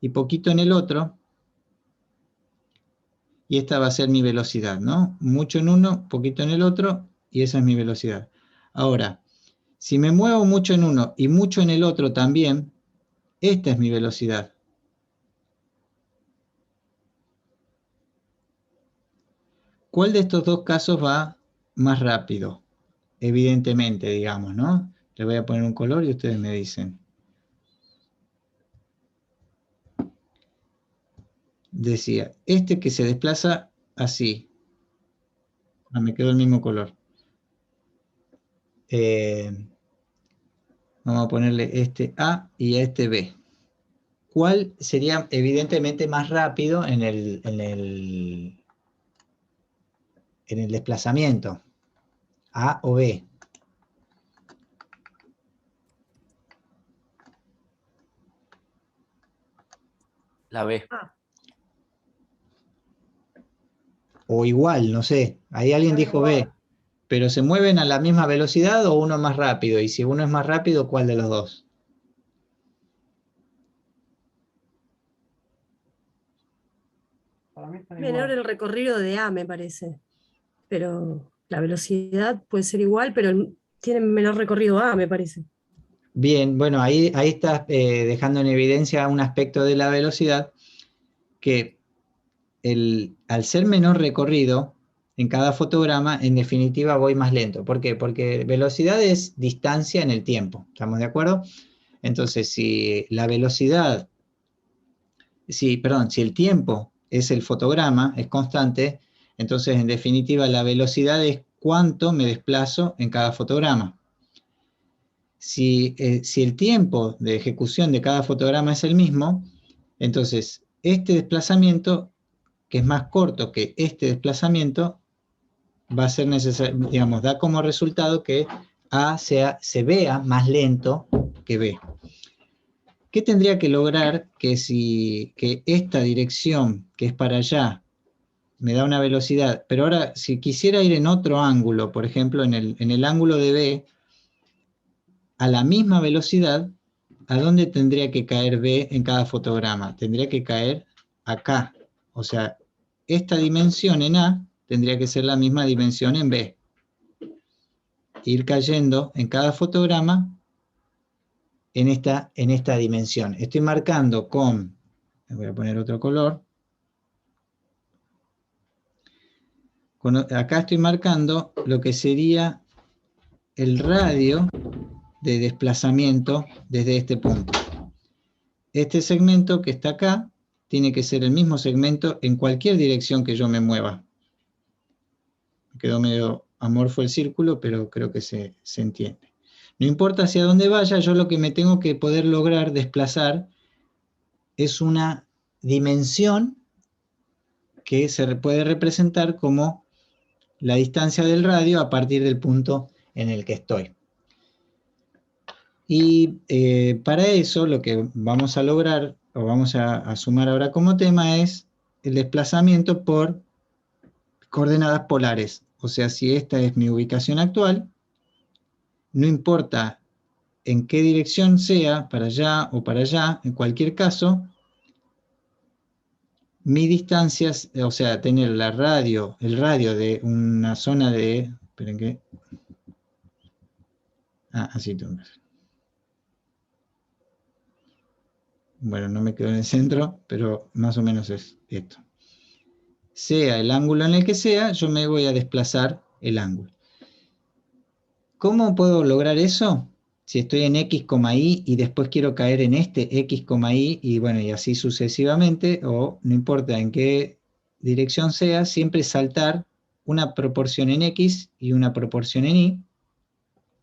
y poquito en el otro. Y esta va a ser mi velocidad, ¿no? Mucho en uno, poquito en el otro, y esa es mi velocidad. Ahora, si me muevo mucho en uno y mucho en el otro también, esta es mi velocidad. ¿Cuál de estos dos casos va más rápido? Evidentemente, digamos, ¿no? Le voy a poner un color y ustedes me dicen. Decía, este que se desplaza así. Ah, me quedó el mismo color. Vamos a ponerle este A y a este B. ¿Cuál sería evidentemente más rápido en el desplazamiento? ¿A o B? La B. O igual, no sé. Ahí alguien dijo B. ¿Pero se mueven a la misma velocidad o uno más rápido? Y si uno es más rápido, ¿cuál de los dos? Menor el recorrido de A, me parece. Pero la velocidad puede ser igual, pero tiene menor recorrido A, me parece. Bien, bueno, ahí estás dejando en evidencia un aspecto de la velocidad que al ser menor recorrido en cada fotograma, en definitiva voy más lento. ¿Por qué? Porque velocidad es distancia en el tiempo. ¿Estamos de acuerdo? Entonces, si el tiempo es el fotograma, es constante, entonces en definitiva la velocidad es cuánto me desplazo en cada fotograma. Si el tiempo de ejecución de cada fotograma es el mismo, entonces este desplazamiento, que es más corto que este desplazamiento, va a ser necesario, digamos, da como resultado que A se vea más lento que B. ¿Qué tendría que lograr que esta dirección, que es para allá, me da una velocidad, pero ahora si quisiera ir en otro ángulo, por ejemplo en el ángulo de B, a la misma velocidad, ¿a dónde tendría que caer B en cada fotograma? Tendría que caer acá. O sea, esta dimensión en A tendría que ser la misma dimensión en B. Ir cayendo en cada fotograma en esta dimensión. Estoy marcando con, voy a poner otro color, acá estoy marcando lo que sería el radio de desplazamiento desde este punto. Este segmento que está acá tiene que ser el mismo segmento en cualquier dirección que yo me mueva. Me quedó medio amorfo el círculo, pero creo que se entiende. No importa hacia dónde vaya, yo lo que me tengo que poder lograr desplazar es una dimensión que se puede representar como la distancia del radio a partir del punto en el que estoy. Y para eso lo que vamos a lograr, o vamos a sumar ahora como tema, es el desplazamiento por coordenadas polares. O sea, si esta es mi ubicación actual, no importa en qué dirección sea, para allá o para allá, en cualquier caso, mi distancia, o sea, tener el radio de una zona de, esperen que, así tengo que hacer. Bueno, no me quedo en el centro, pero más o menos es esto. Sea el ángulo en el que sea, yo me voy a desplazar el ángulo. ¿Cómo puedo lograr eso? Si estoy en X, Y y después quiero caer en este X, Y y bueno, y así sucesivamente, o no importa en qué dirección sea, siempre saltar una proporción en X y una proporción en Y.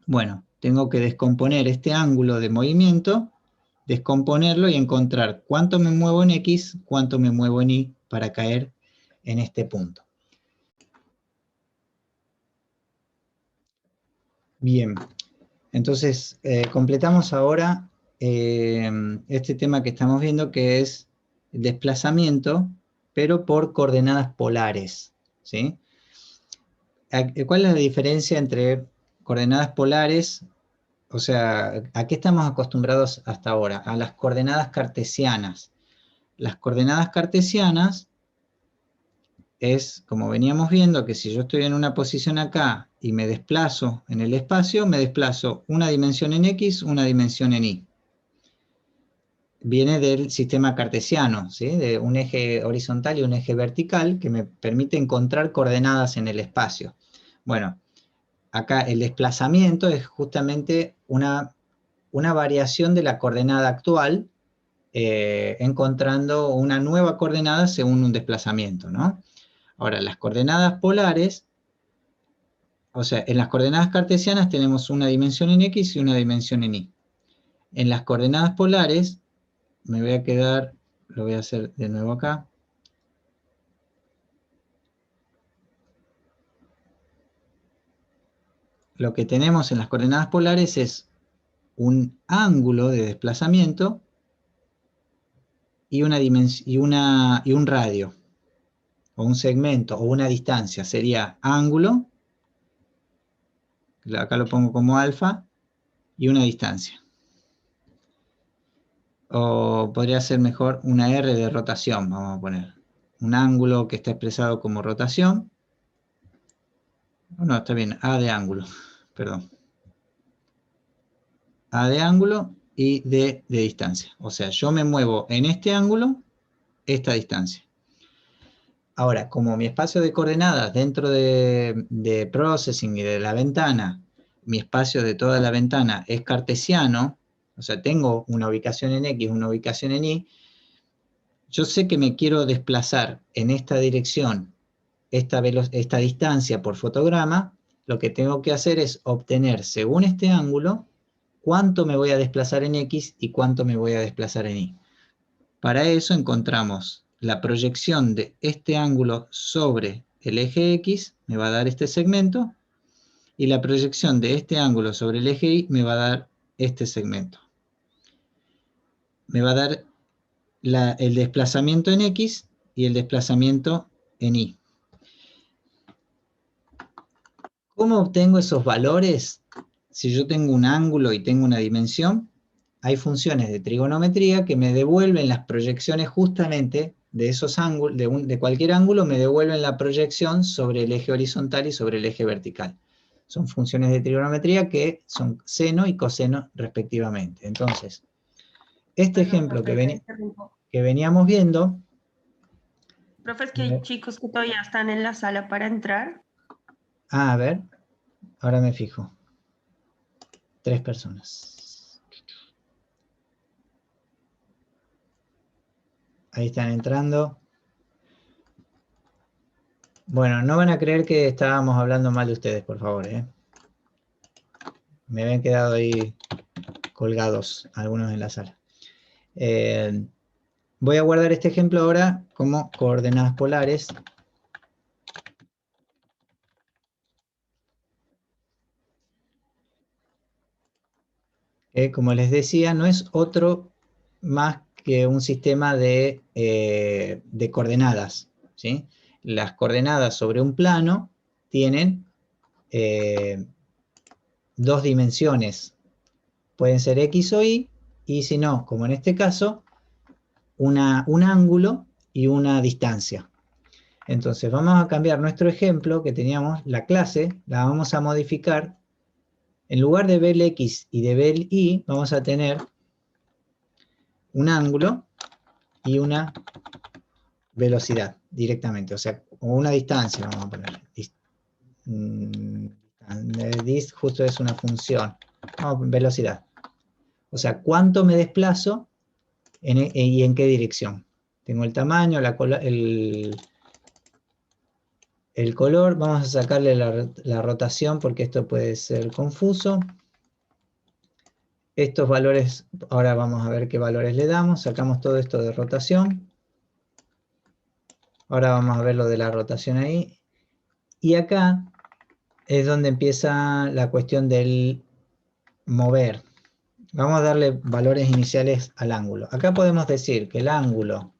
Bueno, tengo que descomponer este ángulo de movimiento, descomponerlo y encontrar cuánto me muevo en X, cuánto me muevo en Y para caer en este punto. Bien, entonces completamos ahora este tema que estamos viendo, que es el desplazamiento, pero por coordenadas polares, ¿sí? ¿Cuál es la diferencia entre coordenadas polares? O sea, ¿a qué estamos acostumbrados hasta ahora? A las coordenadas cartesianas. Las coordenadas cartesianas es, como veníamos viendo, que si yo estoy en una posición acá y me desplazo en el espacio, me desplazo una dimensión en X, una dimensión en Y. Viene del sistema cartesiano, ¿sí? De un eje horizontal y un eje vertical que me permite encontrar coordenadas en el espacio. Bueno, acá el desplazamiento es justamente una variación de la coordenada actual, encontrando una nueva coordenada según un desplazamiento, ¿no? Ahora, las coordenadas polares, o sea, en las coordenadas cartesianas tenemos una dimensión en X y una dimensión en Y. En las coordenadas polares, me voy a quedar, lo voy a hacer de nuevo acá. Lo que tenemos en las coordenadas polares es un ángulo de desplazamiento y un radio, o un segmento, o una distancia. Sería ángulo, acá lo pongo como alfa, y una distancia. O podría ser mejor una R de rotación, vamos a poner. Un ángulo que está expresado como rotación. No, está bien, A de ángulo, perdón. A de ángulo y D de distancia. O sea, yo me muevo en este ángulo, esta distancia. Ahora, como mi espacio de coordenadas dentro de Processing y de la ventana, mi espacio de toda la ventana es cartesiano, o sea, tengo una ubicación en X, una ubicación en Y, yo sé que me quiero desplazar en esta dirección, esta distancia por fotograma, lo que tengo que hacer es obtener, según este ángulo, cuánto me voy a desplazar en X y cuánto me voy a desplazar en Y. Para eso encontramos la proyección de este ángulo sobre el eje X, me va a dar este segmento, y la proyección de este ángulo sobre el eje Y me va a dar este segmento. Me va a dar el desplazamiento en X y el desplazamiento en Y. ¿Cómo obtengo esos valores? Si yo tengo un ángulo y tengo una dimensión, hay funciones de trigonometría que me devuelven las proyecciones justamente de esos ángulos, de cualquier ángulo, me devuelven la proyección sobre el eje horizontal y sobre el eje vertical. Son funciones de trigonometría que son seno y coseno respectivamente. Entonces, este Perdón, ejemplo profe, te interrumpo. que veníamos viendo... Profe, es que hay chicos que todavía están en la sala para entrar. A ver, ahora me fijo. 3 personas. Ahí están entrando. Bueno, no van a creer que estábamos hablando mal de ustedes, por favor, ¿eh? Me habían quedado ahí colgados algunos en la sala. Voy a guardar este ejemplo ahora como coordenadas polares. Como les decía, no es otro más que un sistema de coordenadas, ¿sí? Las coordenadas sobre un plano tienen 2 dimensiones. Pueden ser X o Y, y si no, como en este caso, un ángulo y una distancia. Entonces vamos a cambiar nuestro ejemplo que teníamos, la clase, la vamos a modificar. En lugar de ver el X y de ver el Y, vamos a tener un ángulo y una velocidad directamente, o sea, o una distancia, vamos a poner. Justo es una función. No, velocidad. O sea, cuánto me desplazo y en qué dirección. Tengo el tamaño, el color. Vamos a sacarle la rotación porque esto puede ser confuso. Estos valores, ahora vamos a ver qué valores le damos. Sacamos todo esto de rotación. Ahora vamos a ver lo de la rotación ahí. Y acá es donde empieza la cuestión del mover. Vamos a darle valores iniciales al ángulo. Acá podemos decir que el ángulo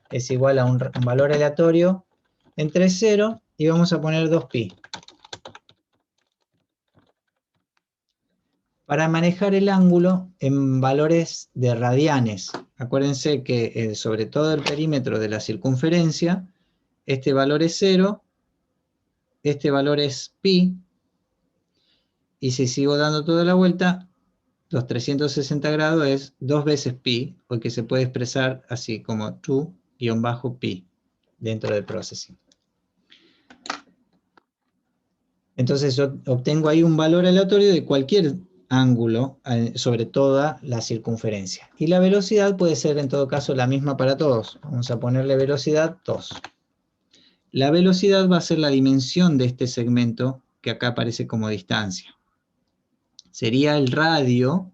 es igual a un valor aleatorio entre 0 y vamos a poner 2pi. Para manejar el ángulo en valores de radianes, acuérdense que sobre todo el perímetro de la circunferencia, este valor es 0, este valor es pi, y si sigo dando toda la vuelta, los 360 grados es 2 veces pi, porque se puede expresar así como 2-pi dentro del processing. Entonces yo obtengo ahí un valor aleatorio de cualquier ángulo sobre toda la circunferencia. Y la velocidad puede ser en todo caso la misma para todos. Vamos a ponerle velocidad 2. La velocidad va a ser la dimensión de este segmento que acá aparece como distancia. Sería el radio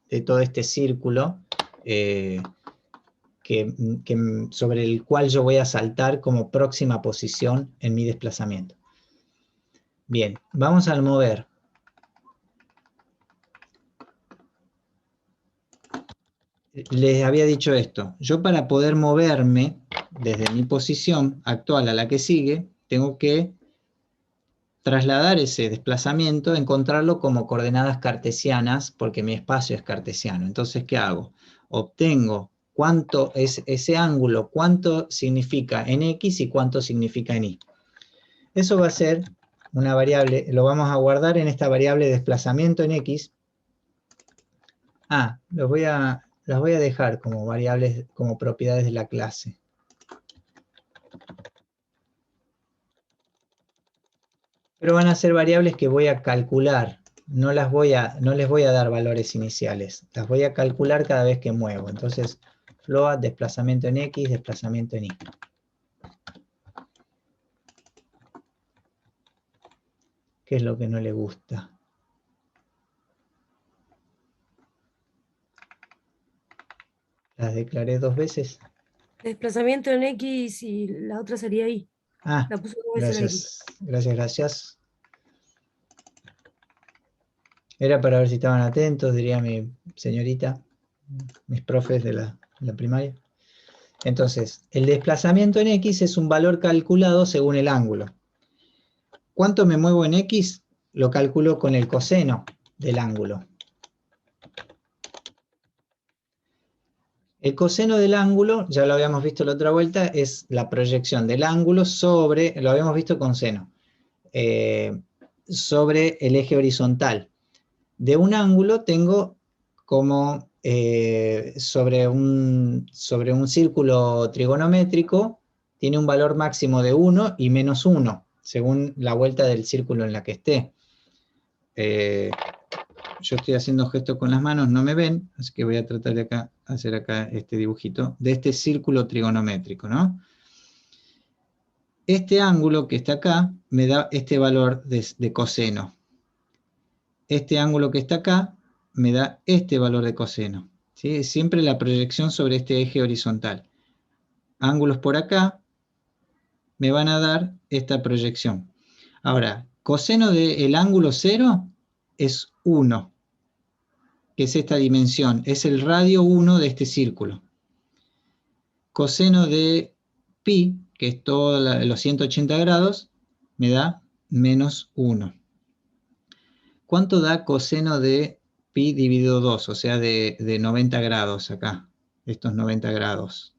de todo este círculo sobre el cual yo voy a saltar como próxima posición en mi desplazamiento. Bien, vamos al mover. Les había dicho esto. Yo para poder moverme desde mi posición actual a la que sigue, tengo que trasladar ese desplazamiento, encontrarlo como coordenadas cartesianas, porque mi espacio es cartesiano. Entonces, ¿qué hago? Obtengo cuánto es ese ángulo, cuánto significa en X y cuánto significa en Y. Eso va a ser una variable, lo vamos a guardar en esta variable desplazamiento en X. Las voy a dejar como variables, como propiedades de la clase. Pero van a ser variables que voy a calcular. No les voy a dar valores iniciales. Las voy a calcular cada vez que muevo. Entonces, float, desplazamiento en X, desplazamiento en Y. ¿Qué es lo que no le gusta? ¿Las declaré 2 veces? Desplazamiento en X y la otra sería Y. La puse 2 veces en X. Gracias. Era para ver si estaban atentos, diría mi señorita, mis profes de la primaria. Entonces, el desplazamiento en X es un valor calculado según el ángulo. ¿Cuánto me muevo en X? Lo calculo con el coseno del ángulo. El coseno del ángulo, ya lo habíamos visto la otra vuelta, es la proyección del ángulo sobre, lo habíamos visto con seno, sobre el eje horizontal. De un ángulo tengo como sobre un círculo trigonométrico, tiene un valor máximo de 1 y menos 1, según la vuelta del círculo en la que esté. Yo estoy haciendo gestos con las manos, no me ven, así que voy a tratar de hacer acá este dibujito de este círculo trigonométrico, ¿no? Este ángulo que está acá me da este valor de coseno. Este ángulo que está acá me da este valor de coseno, ¿sí? Siempre la proyección sobre este eje horizontal. Ángulos por acá me van a dar esta proyección. Ahora, coseno del ángulo 0 es 1, que es esta dimensión, es el radio 1 de este círculo. Coseno de pi, que es todos los 180 grados, me da menos 1. ¿Cuánto da coseno de pi dividido 2? O sea, de 90 grados acá, estos 90 grados.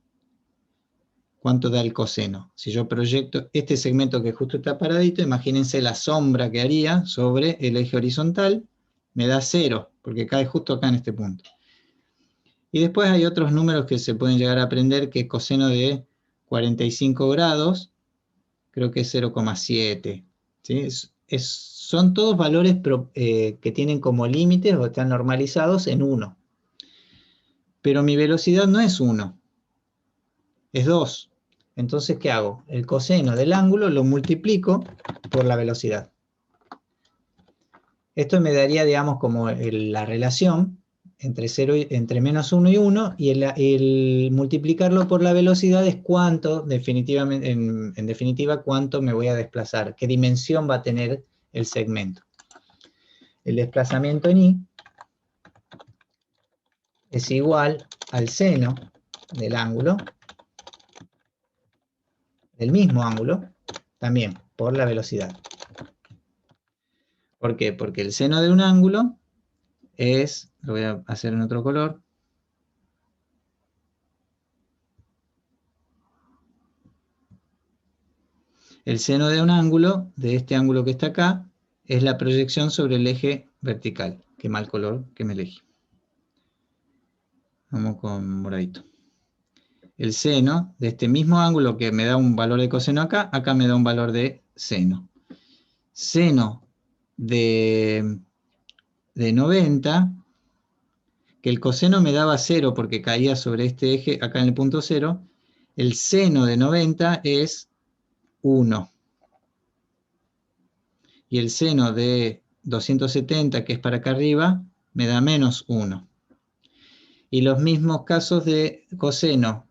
¿Cuánto da el coseno? Si yo proyecto este segmento que justo está paradito, imagínense la sombra que haría sobre el eje horizontal, me da 0, porque cae justo acá en este punto. Y después hay otros números que se pueden llegar a aprender, que coseno de 45 grados, creo que es 0,7. ¿Sí? Son todos valores que tienen como límites o están normalizados en 1. Pero mi velocidad no es 1, es 2. Entonces, ¿qué hago? El coseno del ángulo lo multiplico por la velocidad. Esto me daría, digamos, como la relación entre menos 1 y 1, y el multiplicarlo por la velocidad es cuánto, definitivamente, en definitiva, cuánto me voy a desplazar, qué dimensión va a tener el segmento. El desplazamiento en I es igual al seno del ángulo, del mismo ángulo, también por la velocidad. ¿Por qué? Porque el seno de un ángulo es, lo voy a hacer en otro color, el seno de un ángulo, de este ángulo que está acá, es la proyección sobre el eje vertical. Qué mal color que me elegí. Vamos con moradito. El seno de este mismo ángulo que me da un valor de coseno acá, acá me da un valor de seno. Seno de 90, que el coseno me daba 0 porque caía sobre este eje, acá en el punto 0, el seno de 90 es 1. Y el seno de 270, que es para acá arriba, me da menos 1. Y los mismos casos de coseno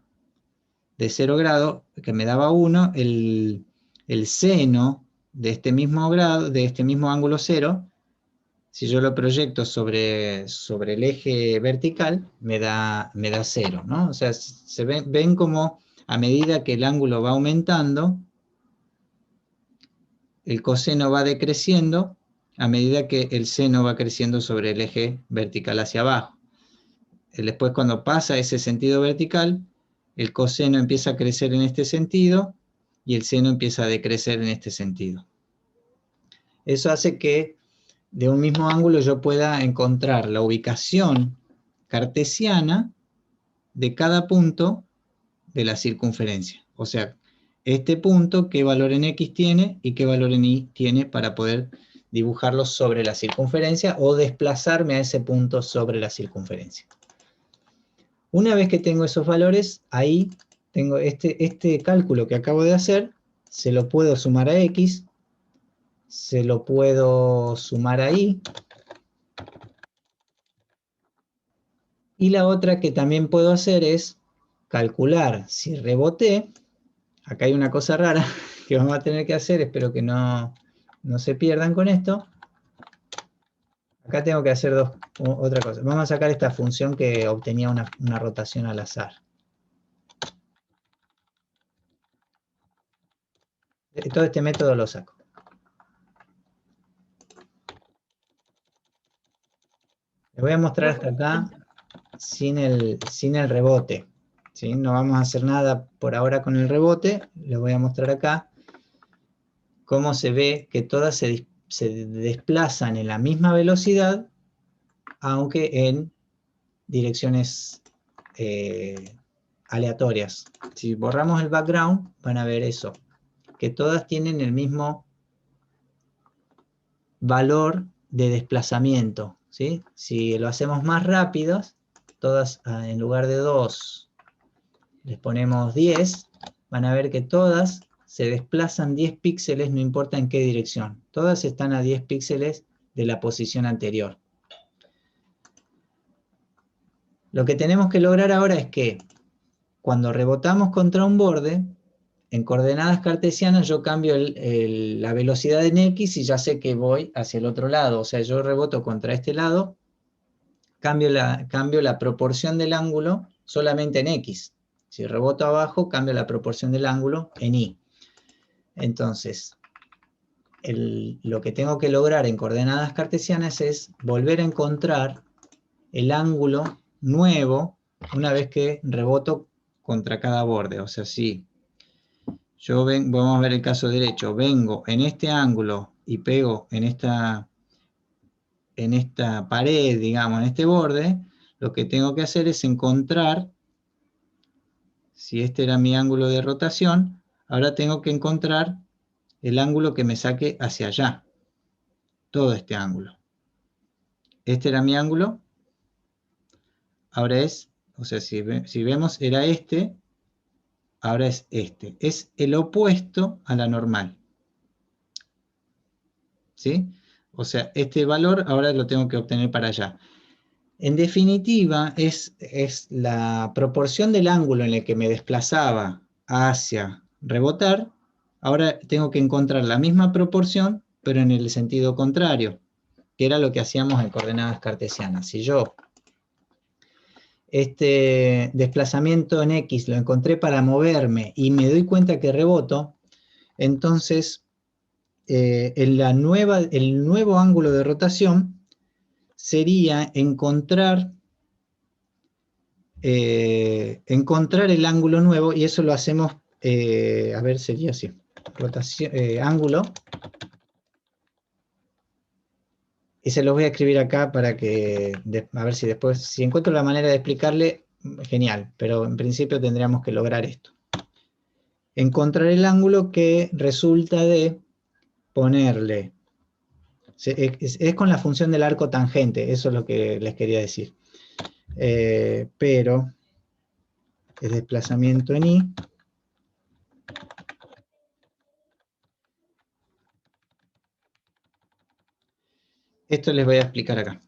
de 0 grado, que me daba 1, el seno de este mismo grado, de este mismo ángulo 0, si yo lo proyecto sobre el eje vertical, me da 0, ¿no? O sea, se ven como a medida que el ángulo va aumentando, el coseno va decreciendo a medida que el seno va creciendo sobre el eje vertical hacia abajo. Después, cuando pasa ese sentido vertical, el coseno empieza a crecer en este sentido y el seno empieza a decrecer en este sentido. Eso hace que de un mismo ángulo yo pueda encontrar la ubicación cartesiana de cada punto de la circunferencia. O sea, este punto, qué valor en X tiene y qué valor en Y tiene para poder dibujarlo sobre la circunferencia o desplazarme a ese punto sobre la circunferencia. Una vez que tengo esos valores, ahí tengo este cálculo que acabo de hacer, se lo puedo sumar a X, se lo puedo sumar a Y, y la otra que también puedo hacer es calcular si reboté. Acá hay una cosa rara que vamos a tener que hacer, espero que no se pierdan con esto. Acá tengo que hacer otra cosa. Vamos a sacar esta función que obtenía una rotación al azar. Todo este método lo saco. Les voy a mostrar hasta acá sin el rebote, ¿sí? No vamos a hacer nada por ahora con el rebote. Les voy a mostrar acá cómo se ve que todas se desplazan en la misma velocidad, aunque en direcciones aleatorias. Si borramos el background, van a ver eso, que todas tienen el mismo valor de desplazamiento, ¿sí? Si lo hacemos más rápido, todas en lugar de 2, les ponemos 10, van a ver que todas se desplazan 10 píxeles, no importa en qué dirección. Todas están a 10 píxeles de la posición anterior. Lo que tenemos que lograr ahora es que cuando rebotamos contra un borde, en coordenadas cartesianas yo cambio la velocidad en X y ya sé que voy hacia el otro lado. O sea, yo reboto contra este lado, cambio la proporción del ángulo solamente en X. Si reboto abajo, cambio la proporción del ángulo en Y. Entonces, lo que tengo que lograr en coordenadas cartesianas es volver a encontrar el ángulo nuevo una vez que reboto contra cada borde. O sea, si yo vamos a ver el caso derecho, vengo en este ángulo y pego en esta pared, digamos, en este borde, lo que tengo que hacer es encontrar, si este era mi ángulo de rotación, ahora tengo que encontrar el ángulo que me saque hacia allá, todo este ángulo. Este era mi ángulo, ahora es, o sea, si vemos, era este, ahora es este. Es el opuesto a la normal. ¿Sí? O sea, este valor ahora lo tengo que obtener para allá. En definitiva, es la proporción del ángulo en el que me desplazaba hacia rebotar. Ahora tengo que encontrar la misma proporción, pero en el sentido contrario, que era lo que hacíamos en coordenadas cartesianas. Si yo este desplazamiento en X lo encontré para moverme y me doy cuenta que reboto, entonces el nuevo ángulo de rotación sería encontrar el ángulo nuevo, y eso lo hacemos, a ver, sería así, rotación, ángulo, y se los voy a escribir acá para que, a ver si después, si encuentro la manera de explicarle, genial, pero en principio tendríamos que lograr esto. Encontrar el ángulo que resulta de ponerle, es con la función del arco tangente, eso es lo que les quería decir. Pero el desplazamiento en Y esto les voy a explicar acá.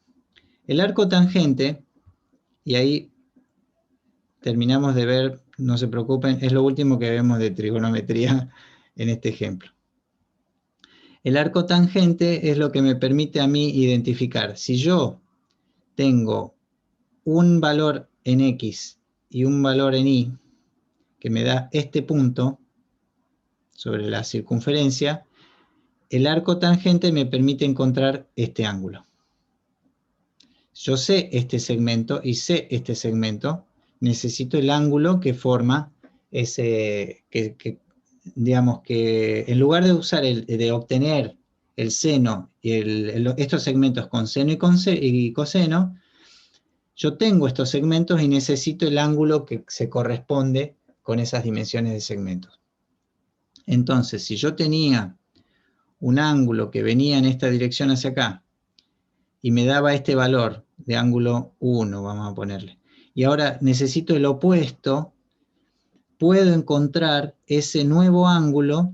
El arco tangente, y ahí terminamos de ver, no se preocupen, es lo último que vemos de trigonometría en este ejemplo. El arco tangente es lo que me permite a mí identificar si yo tengo un valor en X y un valor en Y que me da este punto sobre la circunferencia, el arco tangente me permite encontrar este ángulo. Yo sé este segmento y sé este segmento, necesito el ángulo que forma ese, digamos que en lugar de usar de obtener el seno y estos segmentos con seno y coseno, yo tengo estos segmentos y necesito el ángulo que se corresponde con esas dimensiones de segmentos. Entonces, si yo tenía un ángulo que venía en esta dirección hacia acá y me daba este valor de ángulo 1, vamos a ponerle, y ahora necesito el opuesto, puedo encontrar ese nuevo ángulo.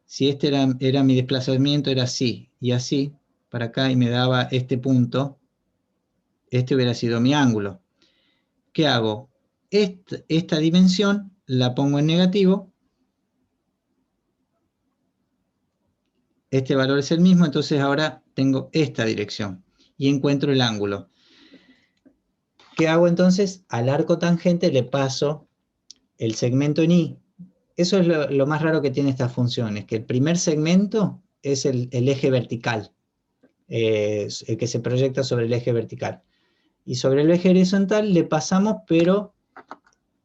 Si este era mi desplazamiento, era así y así, para acá, y me daba este punto, este hubiera sido mi ángulo. ¿Qué hago? Esta dimensión la pongo en negativo, este valor es el mismo, entonces ahora tengo esta dirección y encuentro el ángulo. ¿Qué hago entonces? Al arco tangente le paso el segmento en Y. Eso es lo más raro que tiene esta función, es que el primer segmento es el eje vertical, el que se proyecta sobre el eje vertical. Y sobre el eje horizontal le pasamos, pero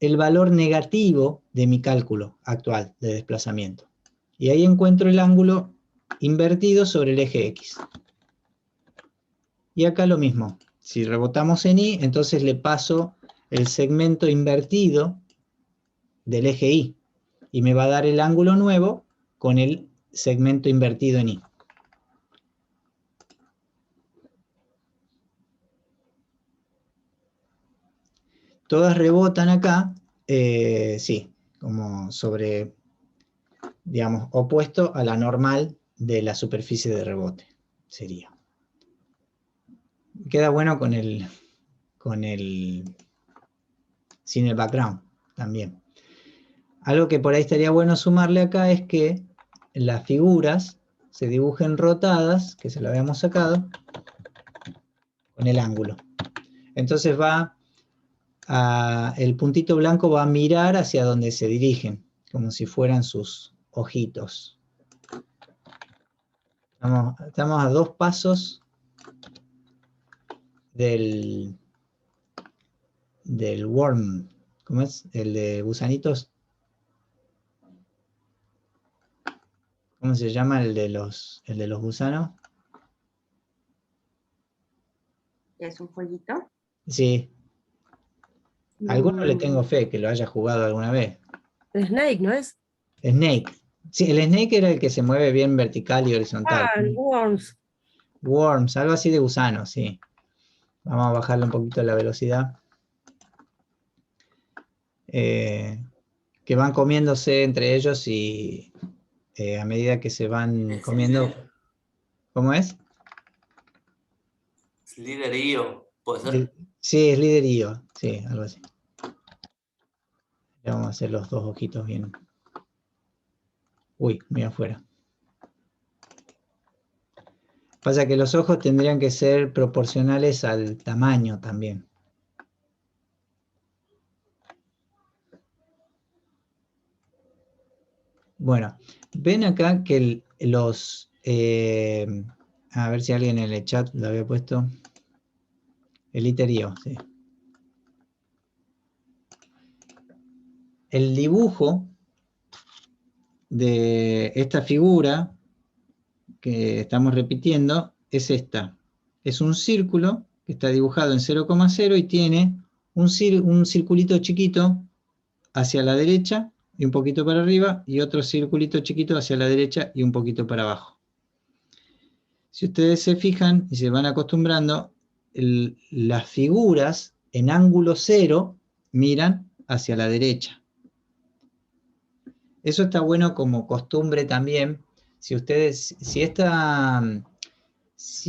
el valor negativo de mi cálculo actual de desplazamiento. Y ahí encuentro el ángulo invertido sobre el eje X. Y acá lo mismo. Si rebotamos en Y, entonces le paso el segmento invertido del eje Y. Y me va a dar el ángulo nuevo con el segmento invertido en Y. Todas rebotan acá, sí, como sobre, digamos, opuesto a la normal de la superficie de rebote, sería. Queda bueno sin el background también. Algo que por ahí estaría bueno sumarle acá es que las figuras se dibujen rotadas, que se lo habíamos sacado, con el ángulo. Entonces el puntito blanco va a mirar hacia donde se dirigen, como si fueran sus ojitos. Estamos a 2 pasos del worm, ¿cómo es? El de gusanitos. ¿Cómo se llama el de los gusanos? ¿Es un jueguito? Sí. A alguno le tengo fe que lo haya jugado alguna vez. El Snake, ¿no es? Snake. Sí, el Snake era el que se mueve bien vertical y horizontal. Ah, el Worms. Worms, algo así de gusano, sí. Vamos a bajarle un poquito la velocidad. Que van comiéndose entre ellos y a medida que se van comiendo... ¿Cómo es? Sliderío, ¿puede ser? Sí, es liderío, sí, algo así. Le vamos a hacer los 2 ojitos bien. Uy, muy afuera. Pasa que los ojos tendrían que ser proporcionales al tamaño también. Bueno, ven acá que a ver si alguien en el chat lo había puesto. El iterío, sí. El dibujo de esta figura que estamos repitiendo es esta. Es un círculo que está dibujado en 0,0 y tiene un circulito chiquito hacia la derecha y un poquito para arriba, y otro circulito chiquito hacia la derecha y un poquito para abajo. Si ustedes se fijan y se van acostumbrando, las figuras en ángulo 0 miran hacia la derecha. Eso está bueno como costumbre también. Si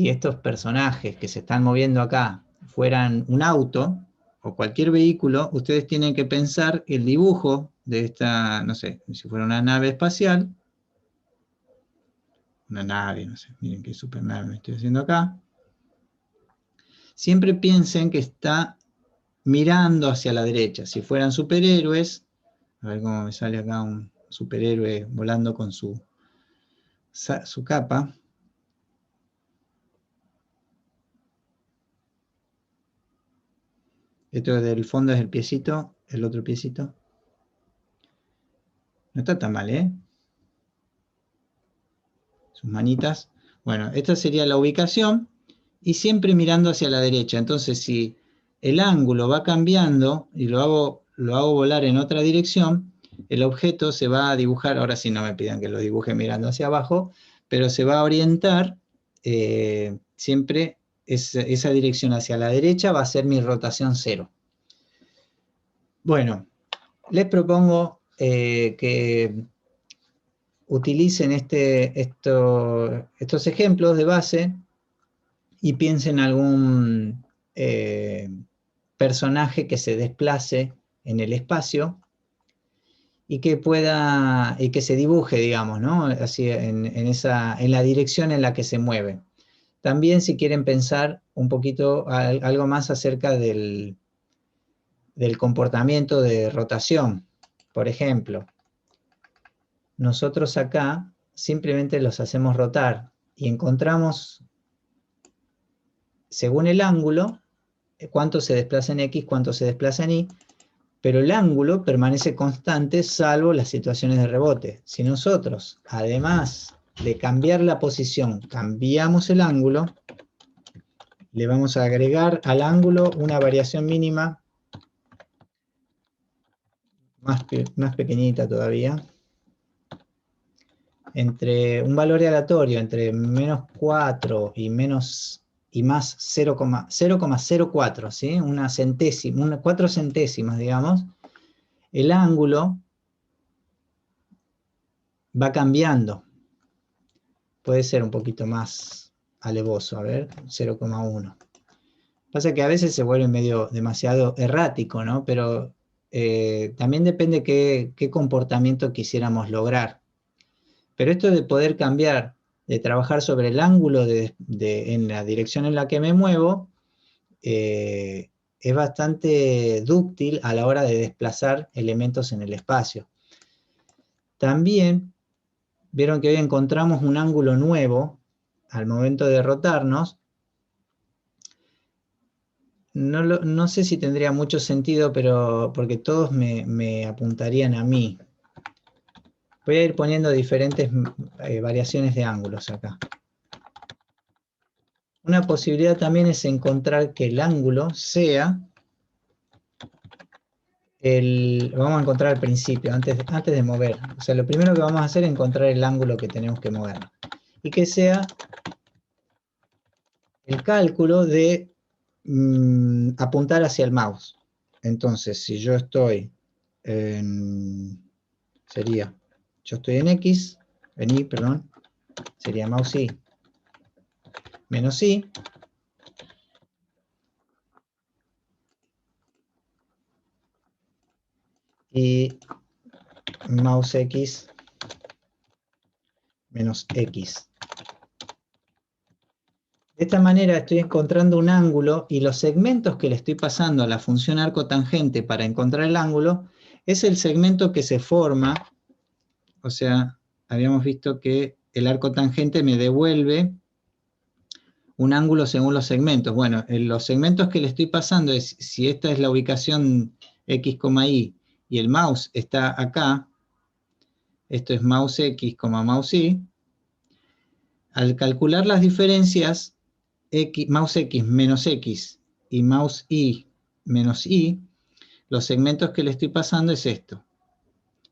estos personajes que se están moviendo acá fueran un auto o cualquier vehículo, ustedes tienen que pensar el dibujo de esta, no sé, si fuera una nave espacial, una nave, no sé, miren qué supernave me estoy haciendo acá. Siempre piensen que está mirando hacia la derecha. Si fueran superhéroes, a ver cómo me sale acá un superhéroe volando con su capa. Esto del fondo es el piecito, el otro piecito. No está tan mal, ¿eh? Sus manitas. Bueno, esta sería la ubicación y siempre mirando hacia la derecha. Entonces, si el ángulo va cambiando y lo hago volar en otra dirección, el objeto se va a dibujar, ahora sí no me pidan que lo dibuje mirando hacia abajo, pero se va a orientar siempre esa dirección hacia la derecha va a ser mi rotación 0. Bueno, les propongo que utilicen estos ejemplos de base y piensen en algún personaje que se desplace en el espacio y que se dibuje, digamos, ¿no? Así en la dirección en la que se mueve. También si quieren pensar un poquito algo más acerca del comportamiento de rotación. Por ejemplo, nosotros acá simplemente los hacemos rotar y encontramos, según el ángulo, cuánto se desplaza en X, cuánto se desplaza en Y, pero el ángulo permanece constante salvo las situaciones de rebote. Si nosotros, además de cambiar la posición, cambiamos el ángulo, le vamos a agregar al ángulo una variación mínima más pequeñita todavía, entre un valor aleatorio entre -4 y más 0,04, ¿sí? Una centésima, 4 centésimas, digamos, el ángulo va cambiando. Puede ser un poquito más alevoso, a ver, 0,1. Pasa que a veces se vuelve medio demasiado errático, ¿no? Pero también depende qué comportamiento quisiéramos lograr. Pero esto de poder cambiar, de trabajar sobre el ángulo en la dirección en la que me muevo, es bastante dúctil a la hora de desplazar elementos en el espacio. También vieron que hoy encontramos un ángulo nuevo al momento de rotarnos. No sé si tendría mucho sentido, pero porque todos me apuntarían a mí. Voy a ir poniendo diferentes variaciones de ángulos acá. Una posibilidad también es encontrar que el ángulo sea vamos a encontrar al principio, antes de mover. O sea, lo primero que vamos a hacer es encontrar el ángulo que tenemos que mover. Y que sea el cálculo de apuntar hacia el mouse. Entonces, si yo estoy yo estoy en X, en Y, perdón, sería mouse Y menos Y, y mouse X menos X. De esta manera estoy encontrando un ángulo y los segmentos que le estoy pasando a la función arco tangente para encontrar el ángulo es el segmento que se forma, o sea, habíamos visto que el arco tangente me devuelve un ángulo según los segmentos. Bueno, en los segmentos que le estoy pasando es, si esta es la ubicación X, Y, y el mouse está acá, esto es mouse X, mouse Y, al calcular las diferencias, mouse X menos X y mouse Y menos Y, los segmentos que le estoy pasando es esto.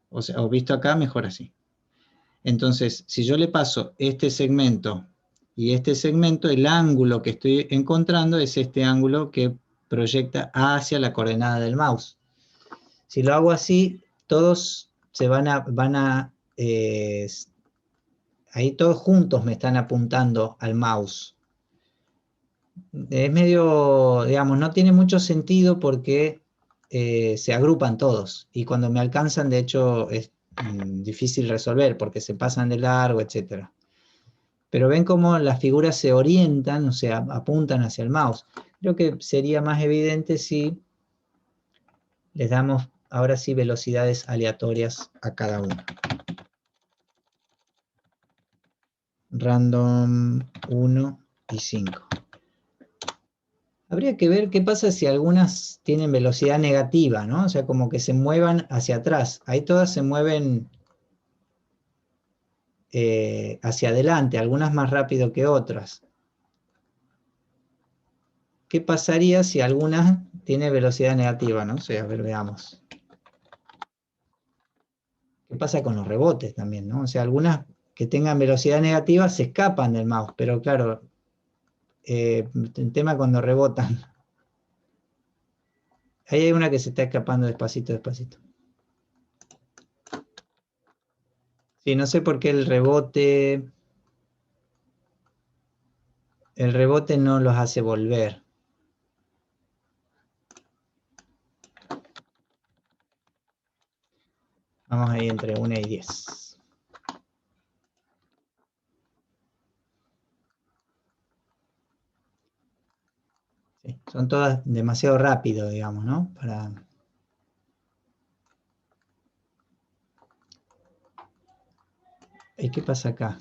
O sea, o visto acá, mejor así. Entonces, si yo le paso este segmento y este segmento, el ángulo que estoy encontrando es este ángulo que proyecta hacia la coordenada del mouse. Si lo hago así, todos se ahí todos juntos me están apuntando al mouse. Es medio, digamos, no tiene mucho sentido porque se agrupan todos. Y cuando me alcanzan, de hecho, es difícil resolver porque se pasan de largo, etc. Pero ven cómo las figuras se orientan, o sea, apuntan hacia el mouse. Creo que sería más evidente si les damos, ahora sí, velocidades aleatorias a cada uno. Random 1 y 5. Habría que ver qué pasa si algunas tienen velocidad negativa, ¿no? O sea, como que se muevan hacia atrás. Ahí todas se mueven hacia adelante, algunas más rápido que otras. ¿Qué pasaría si algunas tienen velocidad negativa, no? O sea, a ver, veamos. ¿Qué pasa con los rebotes también, no? O sea, algunas que tengan velocidad negativa se escapan del mouse, pero claro, el tema cuando rebotan. Ahí hay una que se está escapando despacito, despacito. Sí, no sé por qué el rebote no los hace volver. Vamos ahí entre 1 y 10. Sí, son todas demasiado rápido, digamos, ¿no? ¿Y qué pasa acá?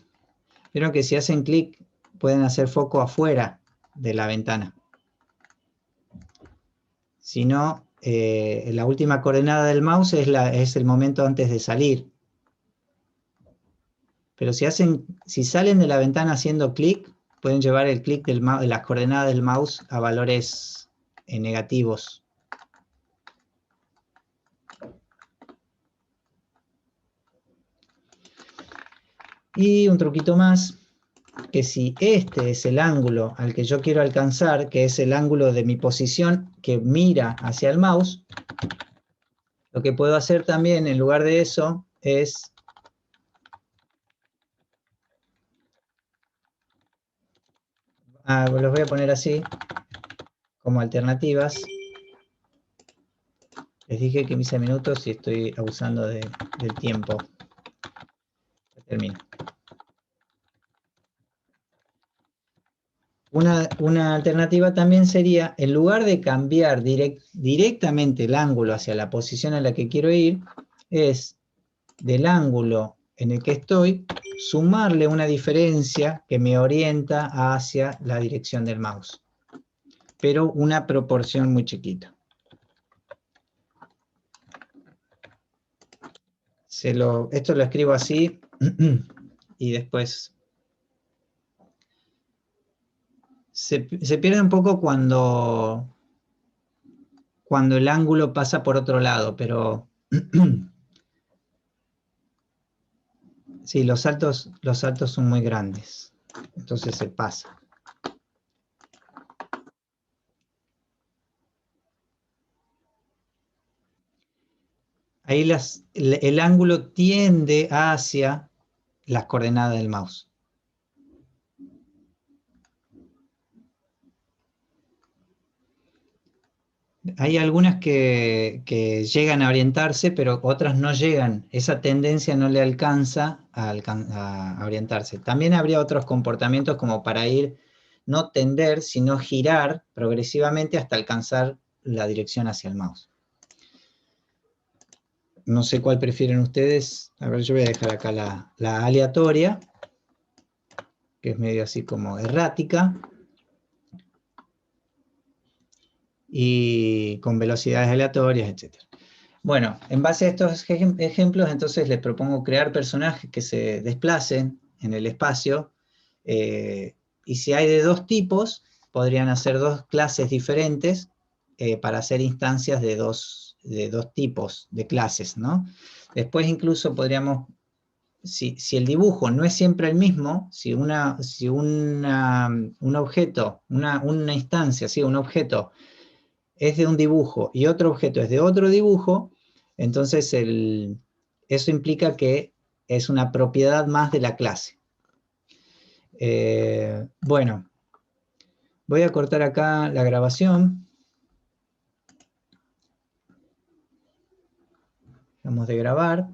Vieron que si hacen clic pueden hacer foco afuera de la ventana. sino la última coordenada del mouse es el momento antes de salir. Pero si salen de la ventana haciendo clic, pueden llevar el clic de las coordenadas del mouse a valores negativos. Y un truquito más, que si este es el ángulo al que yo quiero alcanzar, que es el ángulo de mi posición que mira hacia el mouse, lo que puedo hacer también en lugar de eso es los voy a poner así, como alternativas. Les dije que 15 minutos y estoy abusando del tiempo. Termino. Una alternativa también sería, en lugar de cambiar directamente el ángulo hacia la posición a la que quiero ir, es del ángulo en el que estoy, sumarle una diferencia que me orienta hacia la dirección del mouse. Pero una proporción muy chiquita. Esto lo escribo así y después se pierde un poco cuando el ángulo pasa por otro lado, pero sí, los saltos son muy grandes, entonces se pasa. Ahí el ángulo tiende hacia las coordenadas del mouse. Hay algunas que llegan a orientarse, pero otras no llegan. Esa tendencia no le alcanza a orientarse. También habría otros comportamientos como para no tender, sino girar progresivamente hasta alcanzar la dirección hacia el mouse. No sé cuál prefieren ustedes. A ver, yo voy a dejar acá la aleatoria, que es medio así como errática. Y con velocidades aleatorias, etc. Bueno, en base a estos ejemplos, entonces les propongo crear personajes que se desplacen en el espacio, y si hay de dos tipos, podrían hacer dos clases diferentes para hacer instancias de dos tipos de clases, ¿no? Después incluso podríamos, si el dibujo no es siempre el mismo, si un objeto, una instancia, ¿sí? Un objeto es de un dibujo y otro objeto es de otro dibujo, entonces eso implica que es una propiedad más de la clase. Bueno, voy a cortar acá la grabación. Vamos de grabar.